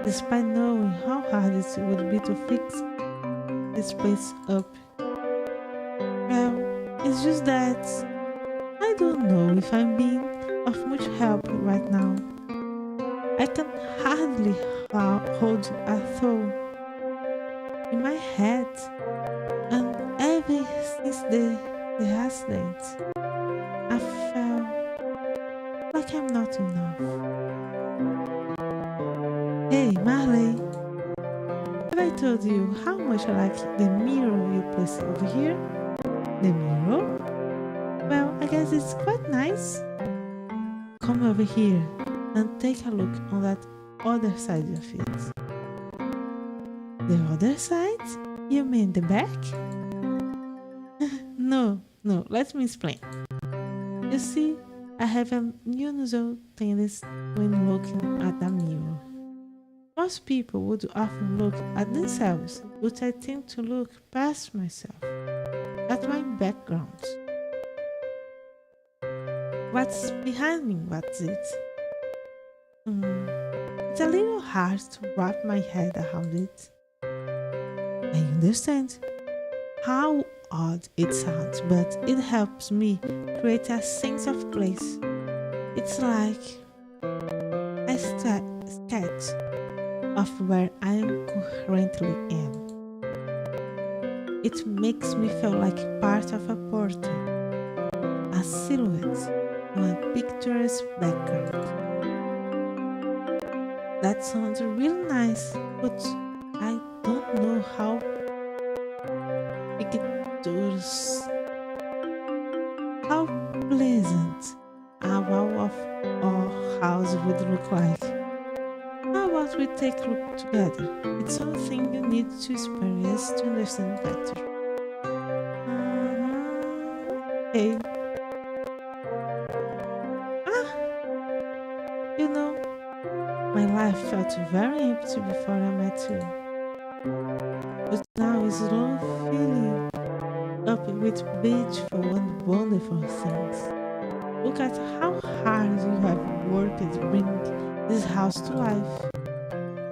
despite knowing how hard it would be to fix this place up. Well, it's just that I don't know if I'm being of much help right now. I can hardly hold a thought in my head, and ever since the accident, I felt like I'm not enough. Hey, Mailey, have I told you how much I like the mirror you placed over here? The mirror? Well, I guess it's quite nice. Come over here and take a look on that other side of it. The other side? You mean the back? No, let me explain. You see, I have an unusual tendency when looking at a mirror. Most people would often look at themselves, but I tend to look past myself, at my background. What's behind me? What's it? It's a little hard to wrap my head around it. I understand how odd it sounds, but it helps me create a sense of place. It's like a sketch of where I am currently am. It makes me feel like part of a portrait, a silhouette on a picturesque background. That sounds really nice, but I don't know how pictures, how pleasant a wall of our house would look like. How about we take a look together? It's something you need to experience to understand better. Hey. You know, my life felt very empty before I met you. But now it's all filling up with beautiful and wonderful things. Look at how hard you have worked to bring this house to life.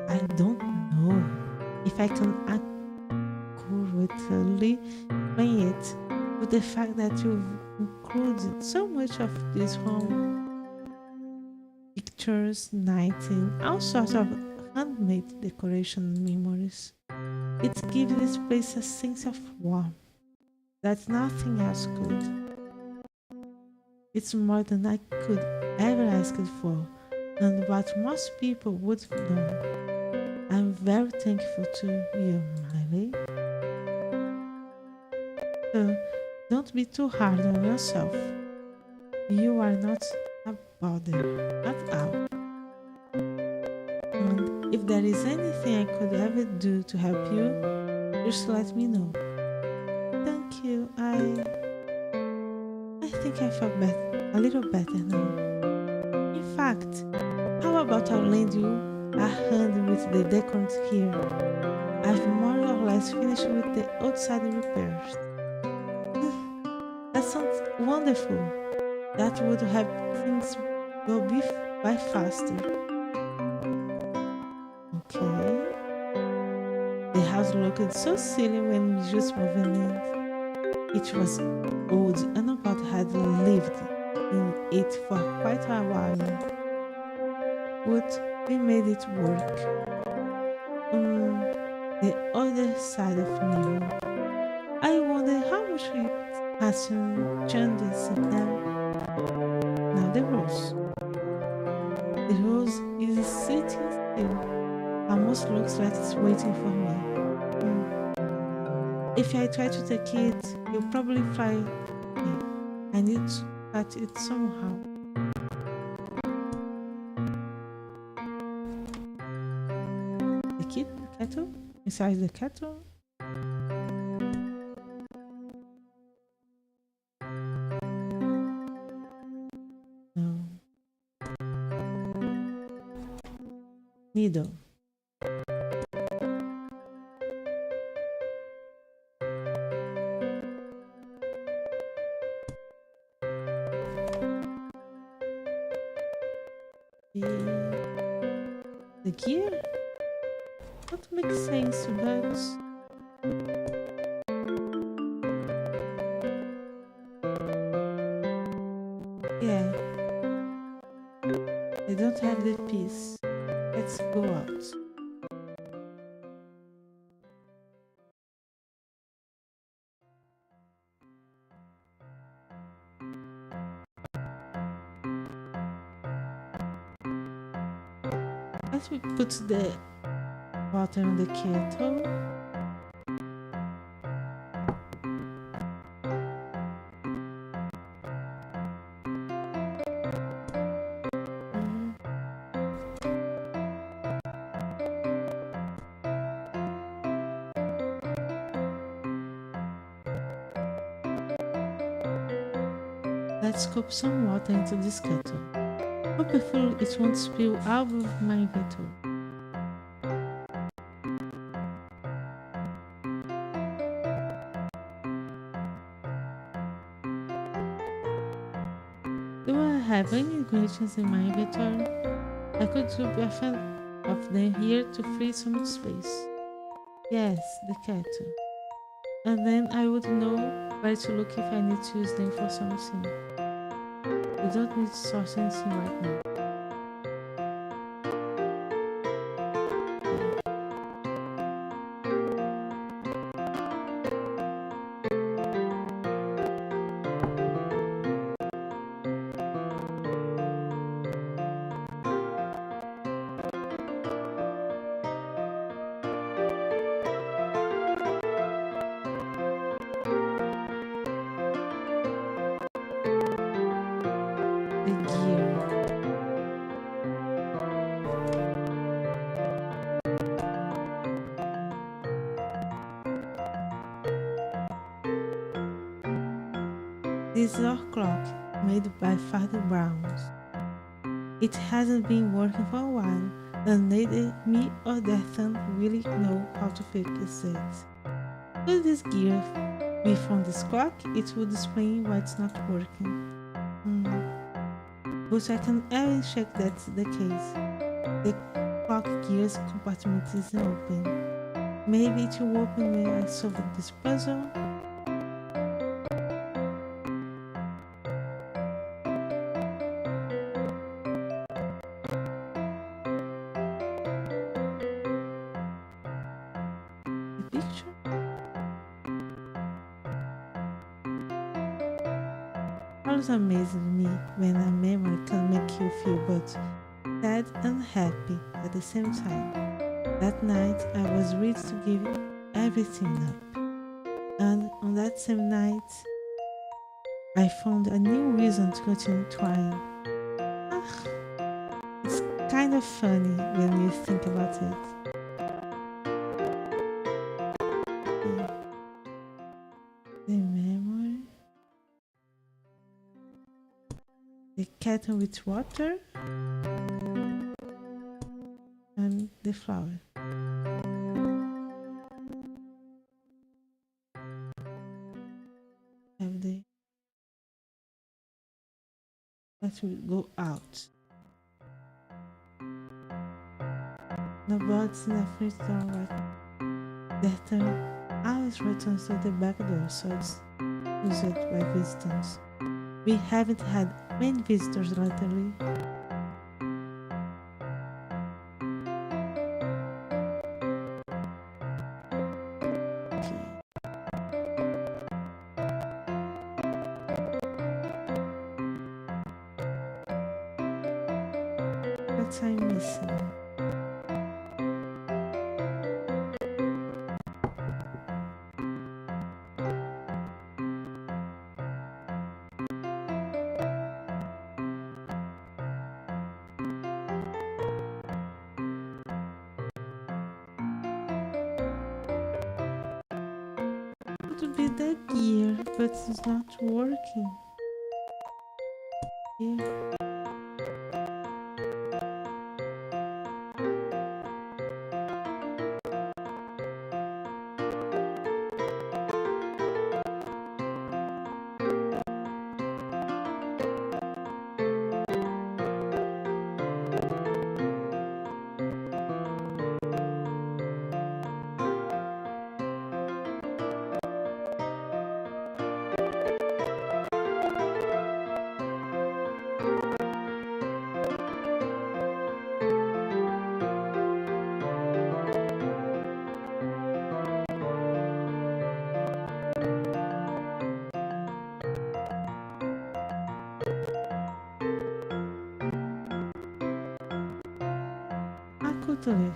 I don't know if I can accurately explain it, but the fact that you've included so much of this home, pictures, lighting, all sorts of handmade decoration memories, it gives this place a sense of warmth that nothing else could. It's more than I could ever ask for, and what most people would know. I'm very thankful to you, Mailey. So don't be too hard on yourself. You are not a bother at all. And if there is anything I could ever do to help you, just let me know. Thank you. I think I feel better, a little better now. In fact, how about I lend you a hand with the decorants here? I've more or less finished with the outside repairs. That sounds wonderful. That would help things by faster. Okay. The house looked so silly when we just moved in. It was old and about had lived in it for quite a while. But we made it work. On the other side of mirror. I wonder how much it has changed since then. Now the rose. The rose is sitting still. Almost looks like it's waiting for me. If I try to take it, you'll probably fly me. I need to catch it somehow. The kettle? Inside the kettle? No. Needle. The gear? What makes sense, but yeah, I don't have the piece. Let's go out. Let me put the water in the kettle. Let's scoop some water into this kettle. Hopefully it won't spill out of my inventory. Do I have any ingredients in my inventory? I could group a few of them here to free some space. Yes, the kettle. And then I would know where to look if I need to use them for something. We don't need to source anything right now. The gear. This is our clock, made by Father Brown's. It hasn't been working for a while, and neither me or Dethan really know how to fix it. Could this gear be from this clock? It would explain why it's not working. But I can even check that's the case. The clock gear's compartment isn't open. Maybe it will open when I solve this puzzle. Picture. Always amazes me when a memory can make you feel both sad and happy at the same time. That night I was ready to give everything up, and on that same night I found a new reason to continue trying. It's kind of funny when you think about it. the kettle with water and the flour. Have the let me go out. The bots in the fridge door like Dethan always returns to the back door, so it's used by visitors. We haven't had many visitors lately. Okay. What I'm missing? Could be the gear, but it's not working. Here. Cutlery.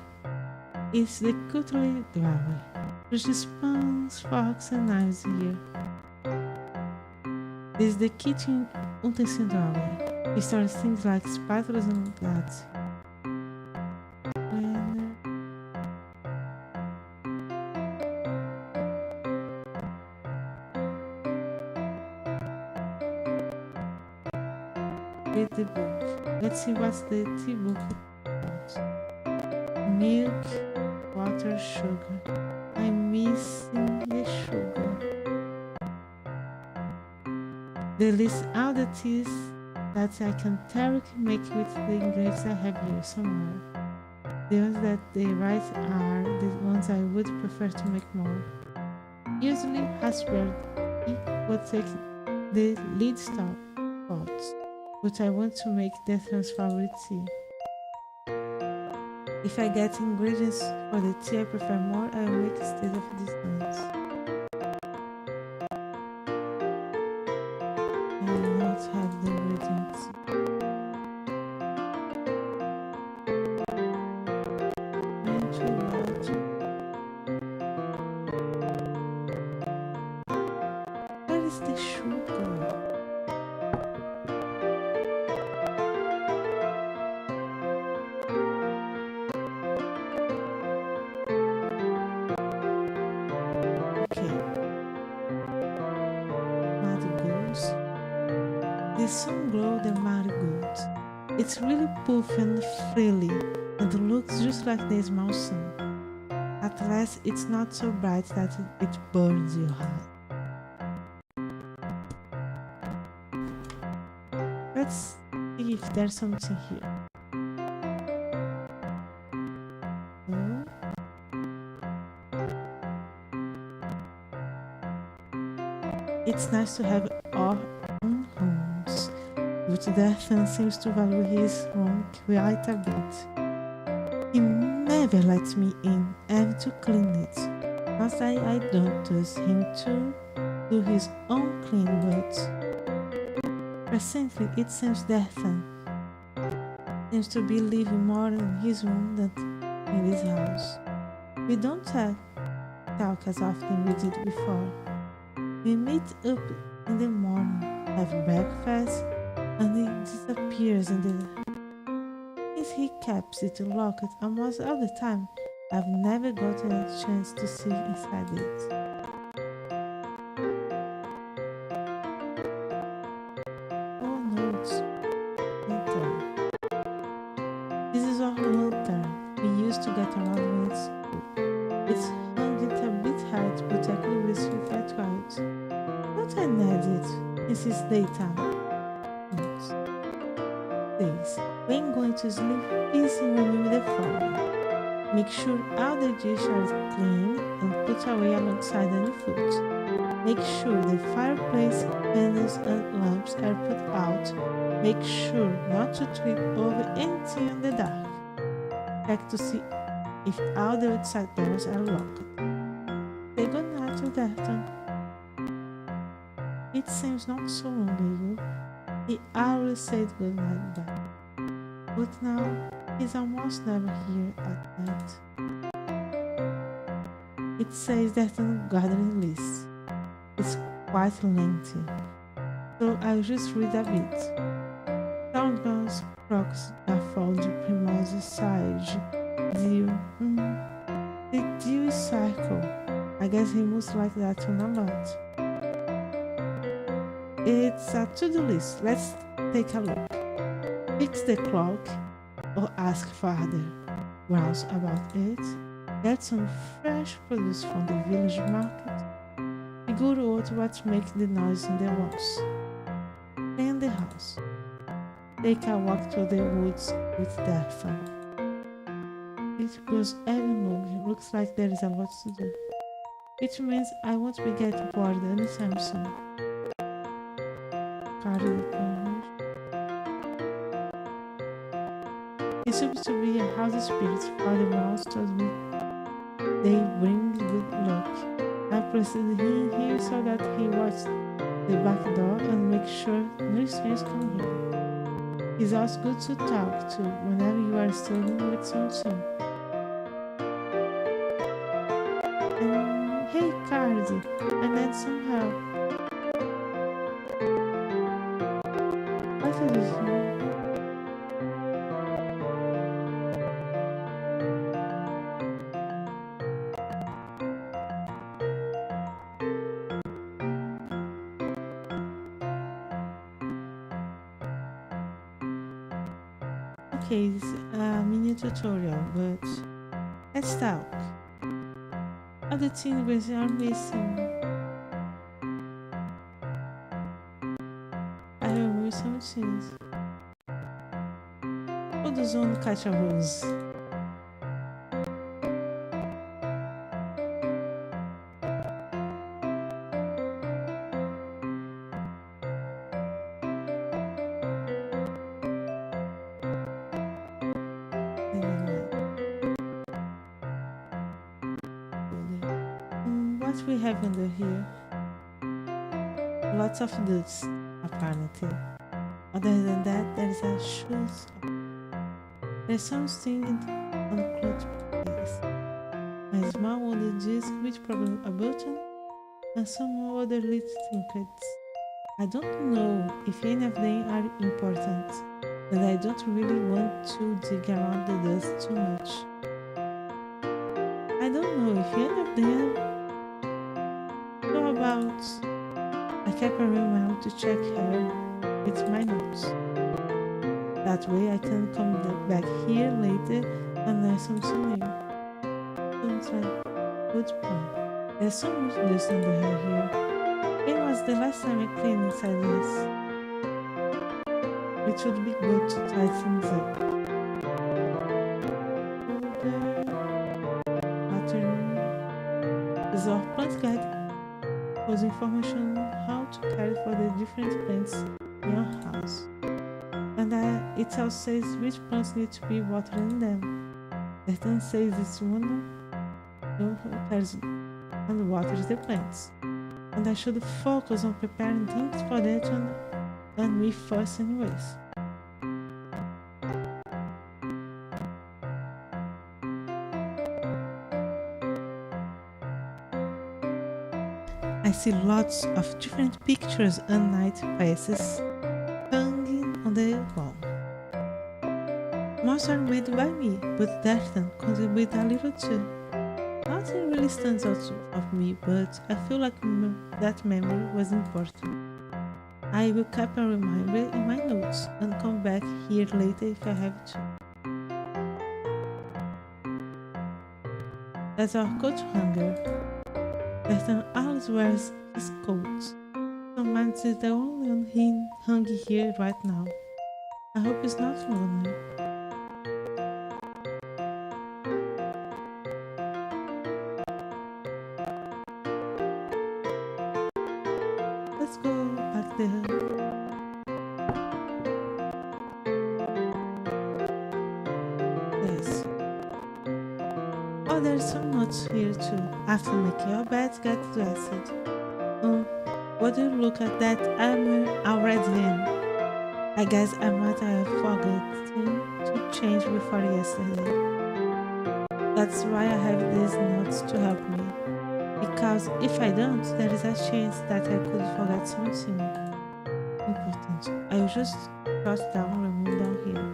It's the cutlery drawer. There's the spoons, forks, and knives here. This is the kitchen utensil drawer. It stores things like spatulas and glass. Read the book. Let's see what's the tea book about. Milk, water, sugar. I'm missing the sugar. They list all the teas that I can theoretically make with the ingredients I have here somewhere. The ones that they write are the ones I would prefer to make more. Usually, raspberry would take the lead spot, but I want to make Dethan's favorite tea. If I get ingredients for the tea I prefer more, I will make instead of these ones. I will not have the ingredients. Where is the sugar? The sun glowed the marigolds. It's really puffy and frilly and looks just like the small sun. At last, it's not so bright that it burns you hot. Let's see if there's something here. Oh. It's nice to have our own homes, but Dethan seems to value his home quite a bit. He never lets me in. I have to clean it. Not that I don't trust him to do his own clean, but recently it seems Dethan seems to be living more in his room than in his house. We don't talk as often we did before. We meet up in the morning, have breakfast, and he disappears in the... Since he keeps it locked almost all the time, I've never gotten a chance to see inside it. Oh, notes. light around when it's cool. It's hung it a bit hard to protect the wrist if I tried. Don't I need it? Insists Dethan. Please, when going to sleep, please remember the following. Make sure all the dishes are clean and put away alongside any food. Make sure the fireplace, candles and lamps are put out. Make sure not to trip over anything in the dark. Check to see if all the outside doors are locked. Say good night to Dethan. It seems not so long ago. He always said good night back. But now he's almost never here at night. It says Dethan gathering list. It's quite lengthy, so I'll just read a bit. Soundguns, Prox, Gafford, Primose, Sage, Dio. The Dio is cycle. I guess he must like that one a lot. It's a to-do list. Let's take a look. Fix the clock or ask father grounds about it. Get some fresh produce from the village market. Figure out what makes the noise in the walls. Clean the house. Take a walk through the woods with Dethan. It goes even longer. Looks like there is a lot to do. Which means I won't be getting bored anytime soon. He seems to be a house spirit. Father Mouse told me they bring good luck. I preceded him here so that he watched the back door and make sure no strangers come here. He's also good to talk to whenever you are struggling with something. And hey, Cardi, I need some help. What is this? Okay, it's a mini tutorial, but let's talk. Other things are missing. I remember some things. What does one catch a rose? What we have under here? Lots of dudes, apparently. Other than that, there is a shoes. There's something on the cloth place. A small wooden disc with probably a button and some other little trinkets. I don't know if any of them are important, and I don't really want to dig around the dust too much. I don't know if any of them know about. I kept around to check her with my notes. That way I can come back here later and learn something new. Sounds like good plan. There's so much dust under her here. When was the last time I cleaned inside this? It would be good to tie things up. Is our plant guide was information on how to care for the different plants in your house. And it also says which plants need to be watered in them. Dethan says it's one who cares and waters the plants. And I should focus on preparing things for Dethan and me first anyways. I see lots of different pictures and night pieces hanging on the wall. Most are made by me, but Dethan contributed a little too. Nothing really stands out of me, but I feel like that memory was important. I will keep a reminder in my notes and come back here later if I have to. That's our coat hanger. Dethan always wears his coat. So mine is the only one he hung here right now. I hope it's not lonely. Let's go back there. Yes. Oh, there's some notes here too. After making your bed, get dressed. Oh, what do you look at that? I'm already in. I guess I might have forgotten to change before yesterday. That's why I have these notes to help me. Because if I don't, there is a chance that I could forget something important. I will just jot down, remove down here.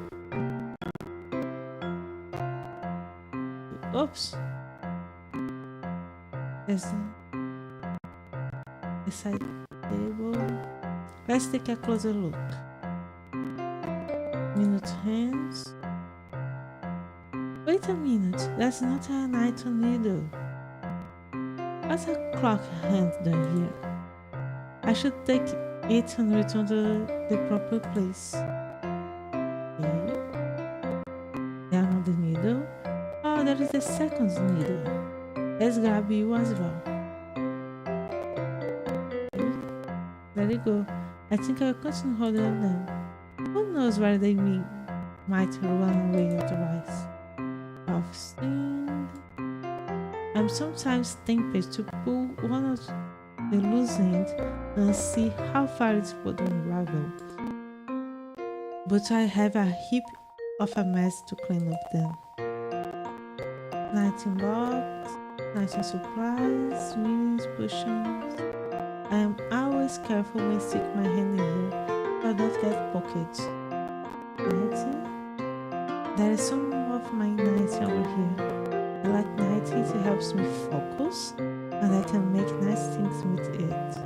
Oops. There's the side table. Let's take a closer look. Minute hands. Wait a minute, that's not a night needle. What's a clock hand doing here? I should take it and return to the proper place. Okay. Down on the needle. Oh, there is a second needle. Let's grab you as well. Okay. There you go. I think I'll continue holding them. Who knows where they might run away otherwise. Sting. I'm sometimes tempted to pull one of the loose ends and see how far it would unravel. But I have a heap of a mess to clean up then. 19 box, 19 supplies, minis, potions. I am always careful when I stick my hand in here so I don't get pockets. 19. There is some of my 90 over here. I like 90, it helps me focus and I can make nice things with it.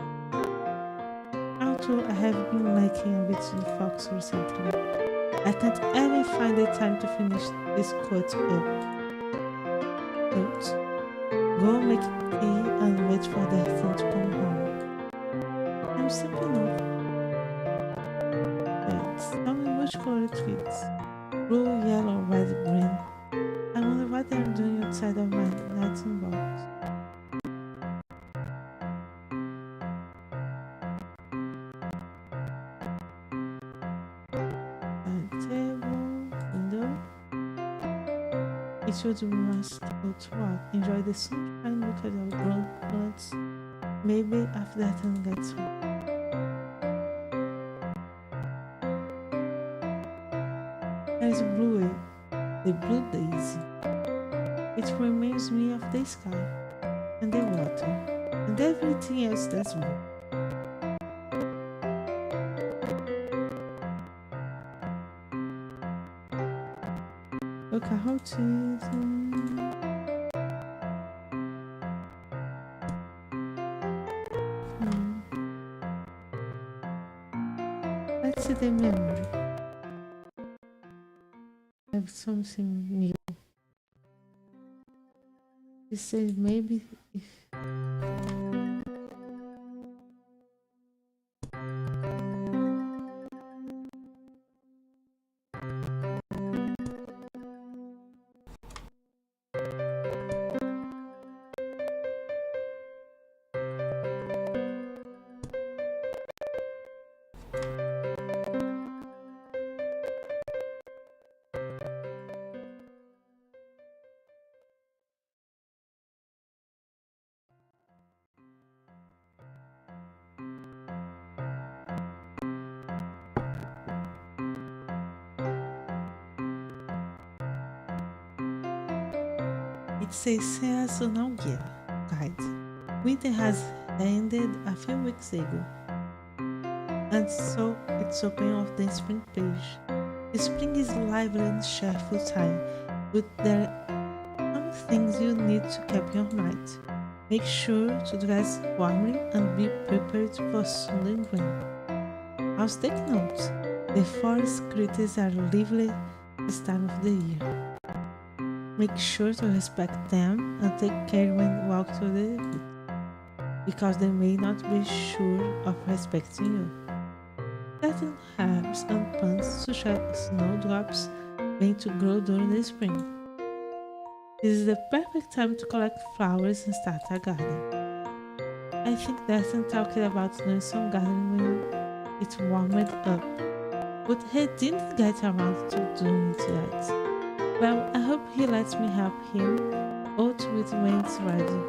Although I have been lacking a bit of focus recently, I can't ever find the time to finish this coat up. Go make tea and wait for Dethan to come home. I'm stepping up. Thanks. Tell me which color it fits. Blue, yellow, red, green. I wonder what they're doing outside of my 19 box. Table, window. It should be must go to work. Enjoy the sunshine, look at our grown plants. Maybe after that one gets home. There's blue, the blue daisy. It reminds me of the sky and the water and everything else that's blue. Look at how cheese. Let's see the memory. I have something new. He said maybe if it says seasonal guide. Winter has ended a few weeks ago, and so it's open off the spring page. The spring is lively and cheerful time, but there are some things you need to keep in mind. Make sure to dress warmly and be prepared for sudden rain. Also take note, the forest creatures are lively this time of the year. Make sure to respect them and take care when you walk through the wood, because they may not be sure of respecting you. Certain herbs and plants such as snowdrops begin to grow during the spring. This is the perfect time to collect flowers and start a garden. I think Destin talked about doing some gardening when it warmed up, but he didn't get around to doing it yet. Well, I hope he lets me help him out with when it's ready.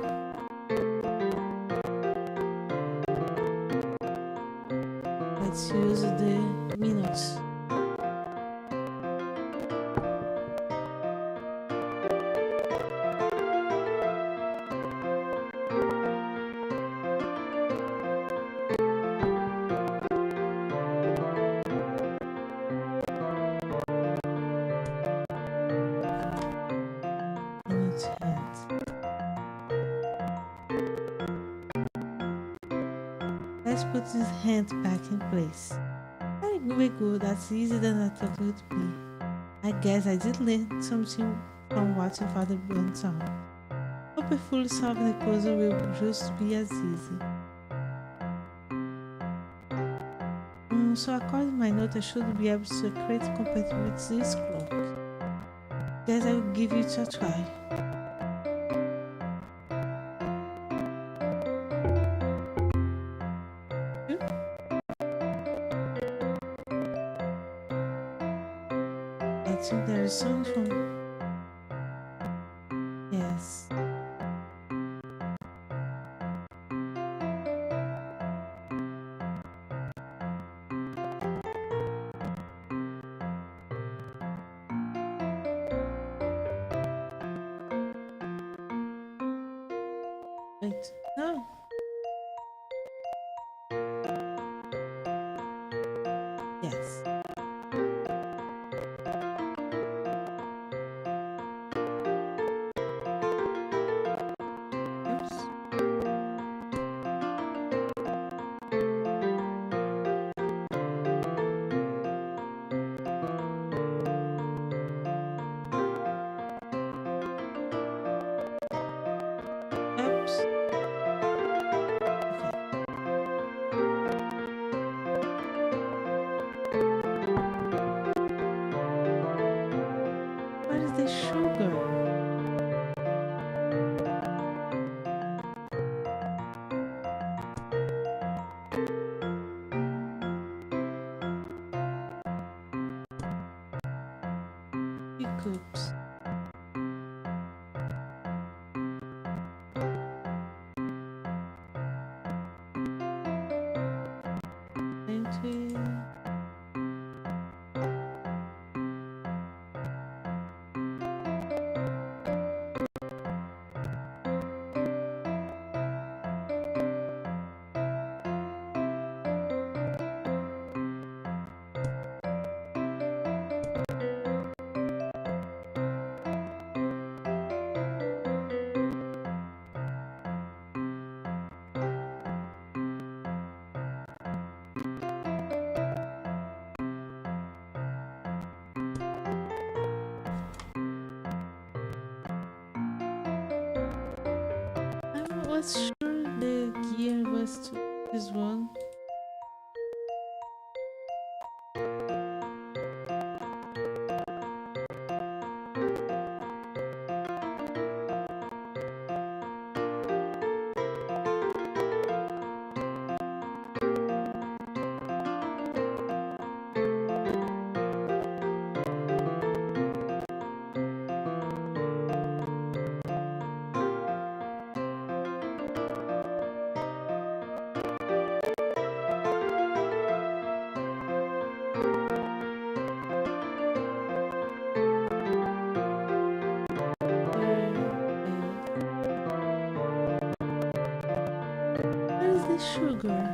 Let's use the minutes. Minutes head. Let's put this hand back in place. Very good, that's easier than I thought it would be. I guess I did learn something from watching Father burn down. Hopefully solving the puzzle will just be as easy. So according to my note, I should be able to create compatibility with this clock. Guess I will give it a try. I think there is something. Yes. Wait. No. Yes. Oops. Oops. Okay. Where is the sugar? Cups. Twenty. I was sure the gear was to this one. Where is the sugar?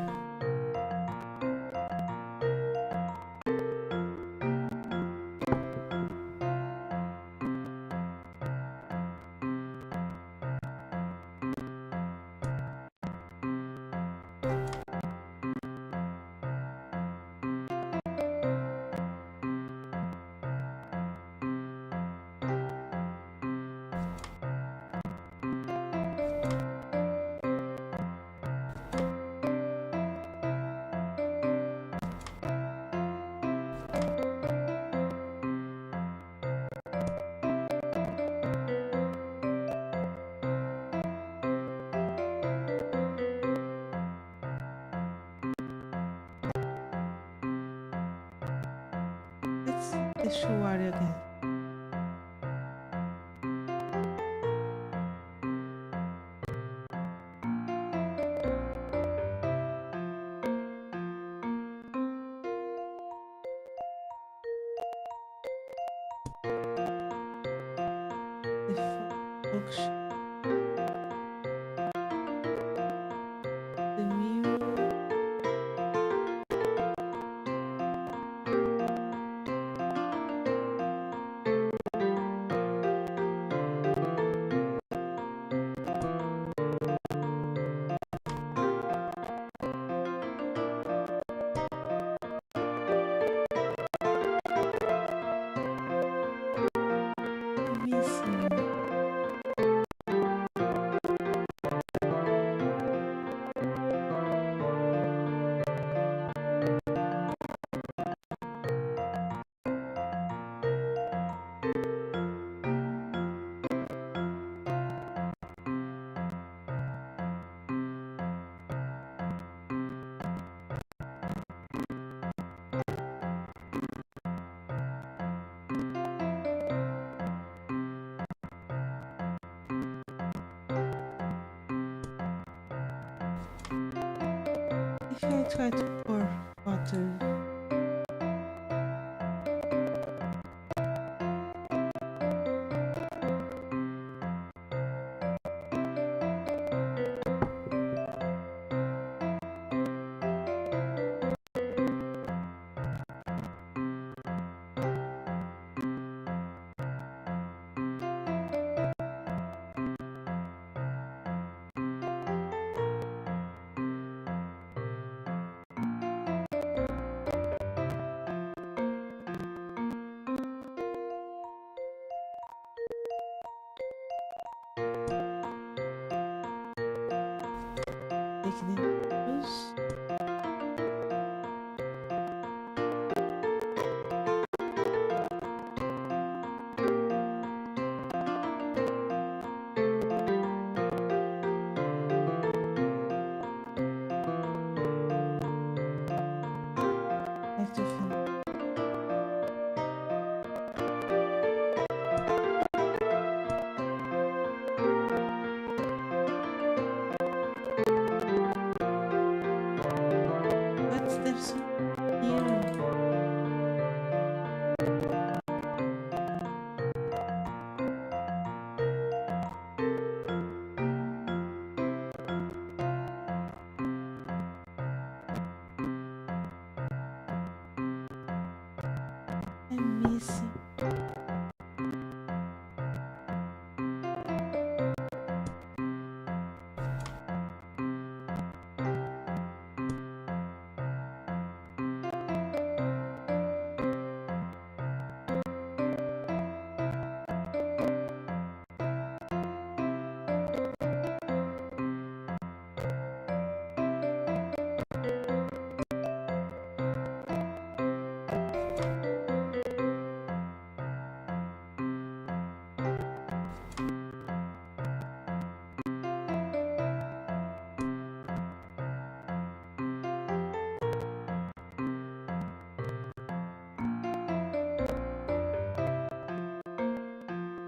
Deixa eu worry again. The function, the mirror, missing. If I try to pour water, take the juice. Like to finish. What's there so here? I'm missing.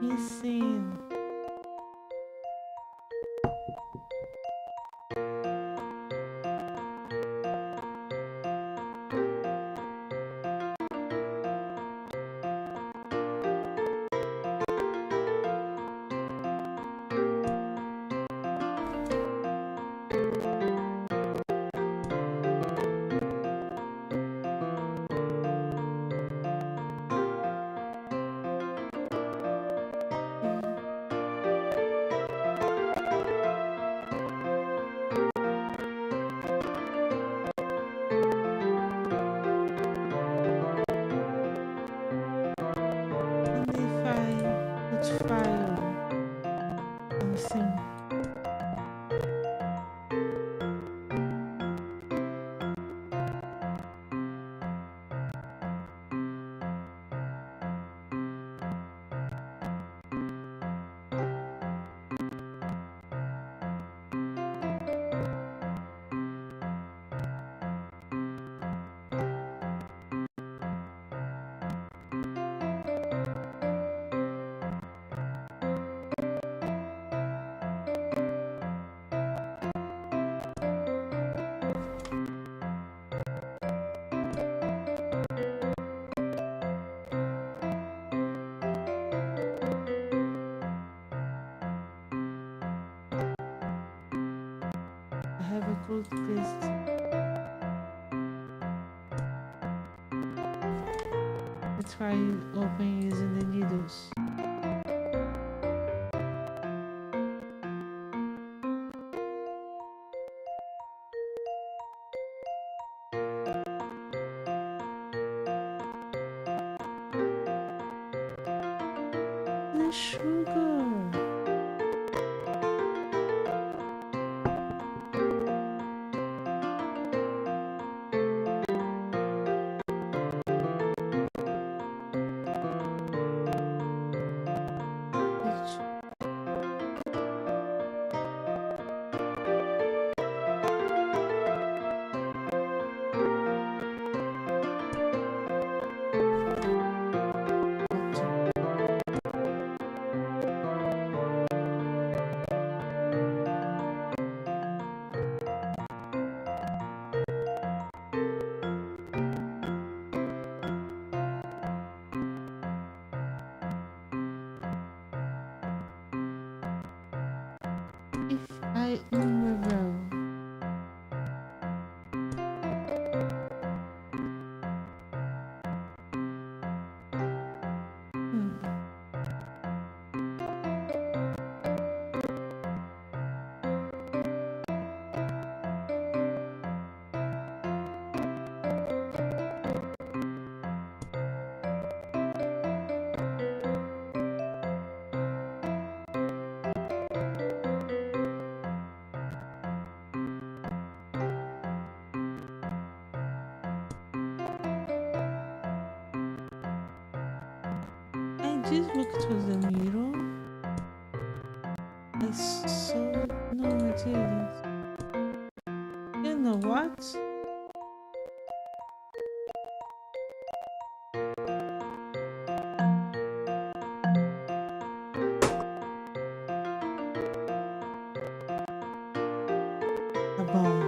Missing. fruit, please. Let's try open using the needles. The sugar. If I remember, I did look through the mirror. I saw no materials. You know what? A bomb.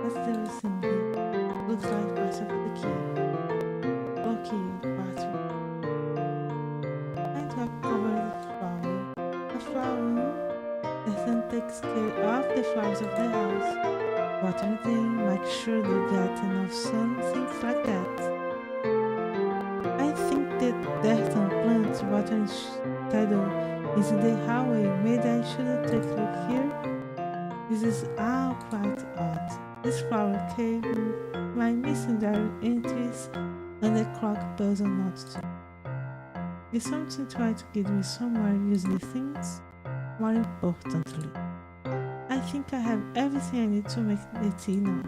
What's the missing here? Looks like part of the key. Okay, bathroom. Trying to cover the flower. The flower. Dethan takes care of the flowers of the house. Water them, make sure they get enough sun, things like that. I think that Dethan plants water instead of is in the hallway. Maybe I should take a look here. This is all quite odd. This flower cave, my missing diary entries, and the clock puzzle not to. Is something trying to get me somewhere using things? More importantly, I think I have everything I need to make the tea now.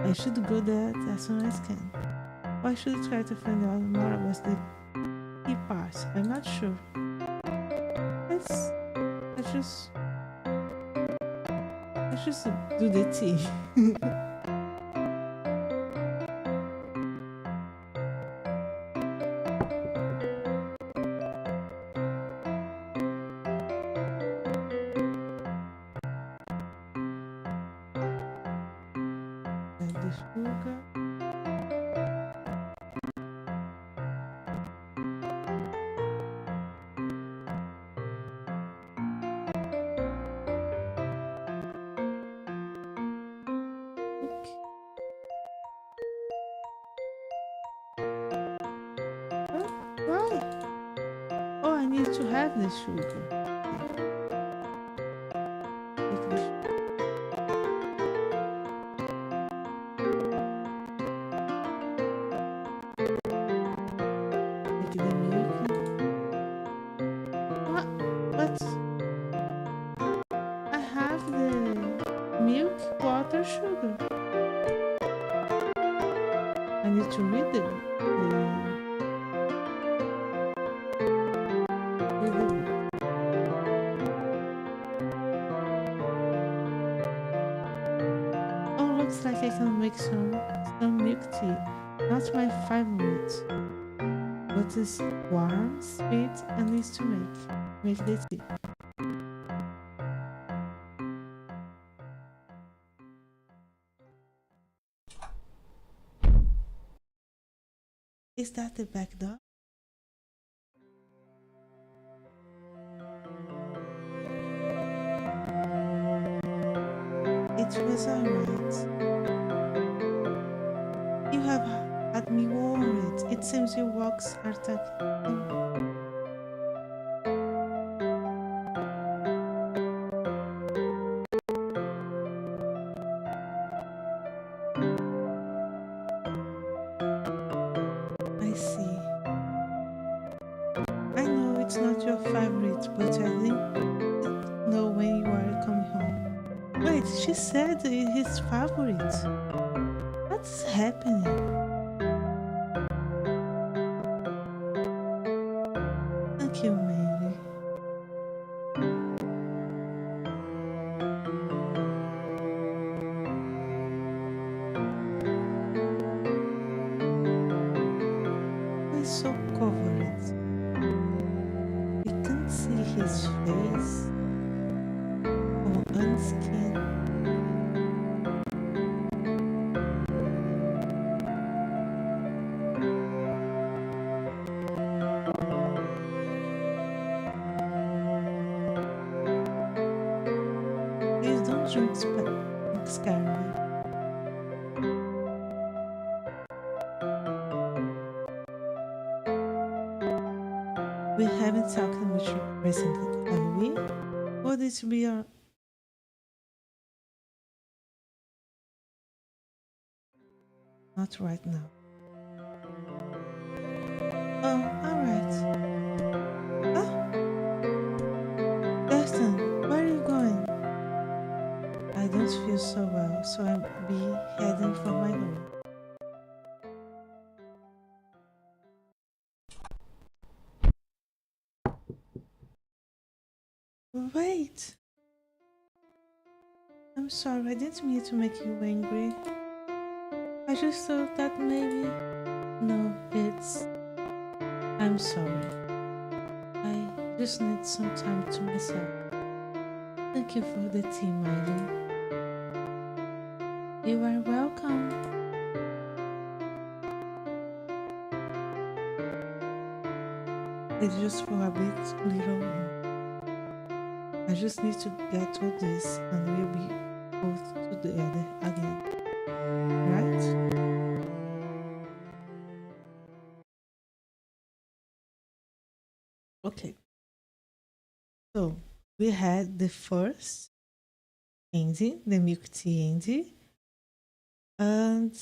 I should go there as soon as I can. Or I should try to find out more about the key parts. I'm not sure. Let's just do the tea. Add the sugar. Why? Oh, I need to have the sugar. Take the sugar. Take the milk. What? But I have the milk, water, sugar. I need to read the Oh, looks like I can make some milk tea. Not my favorite, but it's warm, sweet, and easy to make the tea. Is that the back door? It was alright. You have had me worried. It seems your walks are taking. I see. I know it's not your favorite, but I didn't know when you are coming home. Wait, she said his favorite. What's happening? Thank you, Mailey. He's so covered. We can't see his face or unskin. Please don't scare me. We haven't talked much recently, have we? Would it be a... Not right now. Oh, alright. Oh, Dethan, where are you going? I don't feel so well, so I'll be heading for my room. Wait! I'm sorry, I didn't mean to make you angry. I just thought that maybe... No, it's... I'm sorry. I just need some time to myself. Thank you for the tea, Mailey. You are welcome. It's just for a bit little more. I just need to get through this and we'll be both together again. Right? Okay. So we had the first ending, the milk tea ending, and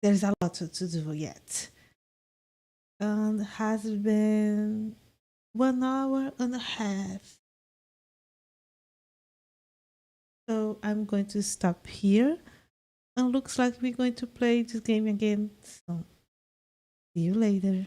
there's a lot to do yet. And has been 1 hour and a half. So I'm going to stop here. And looks like we're going to play this game again soon. See you later.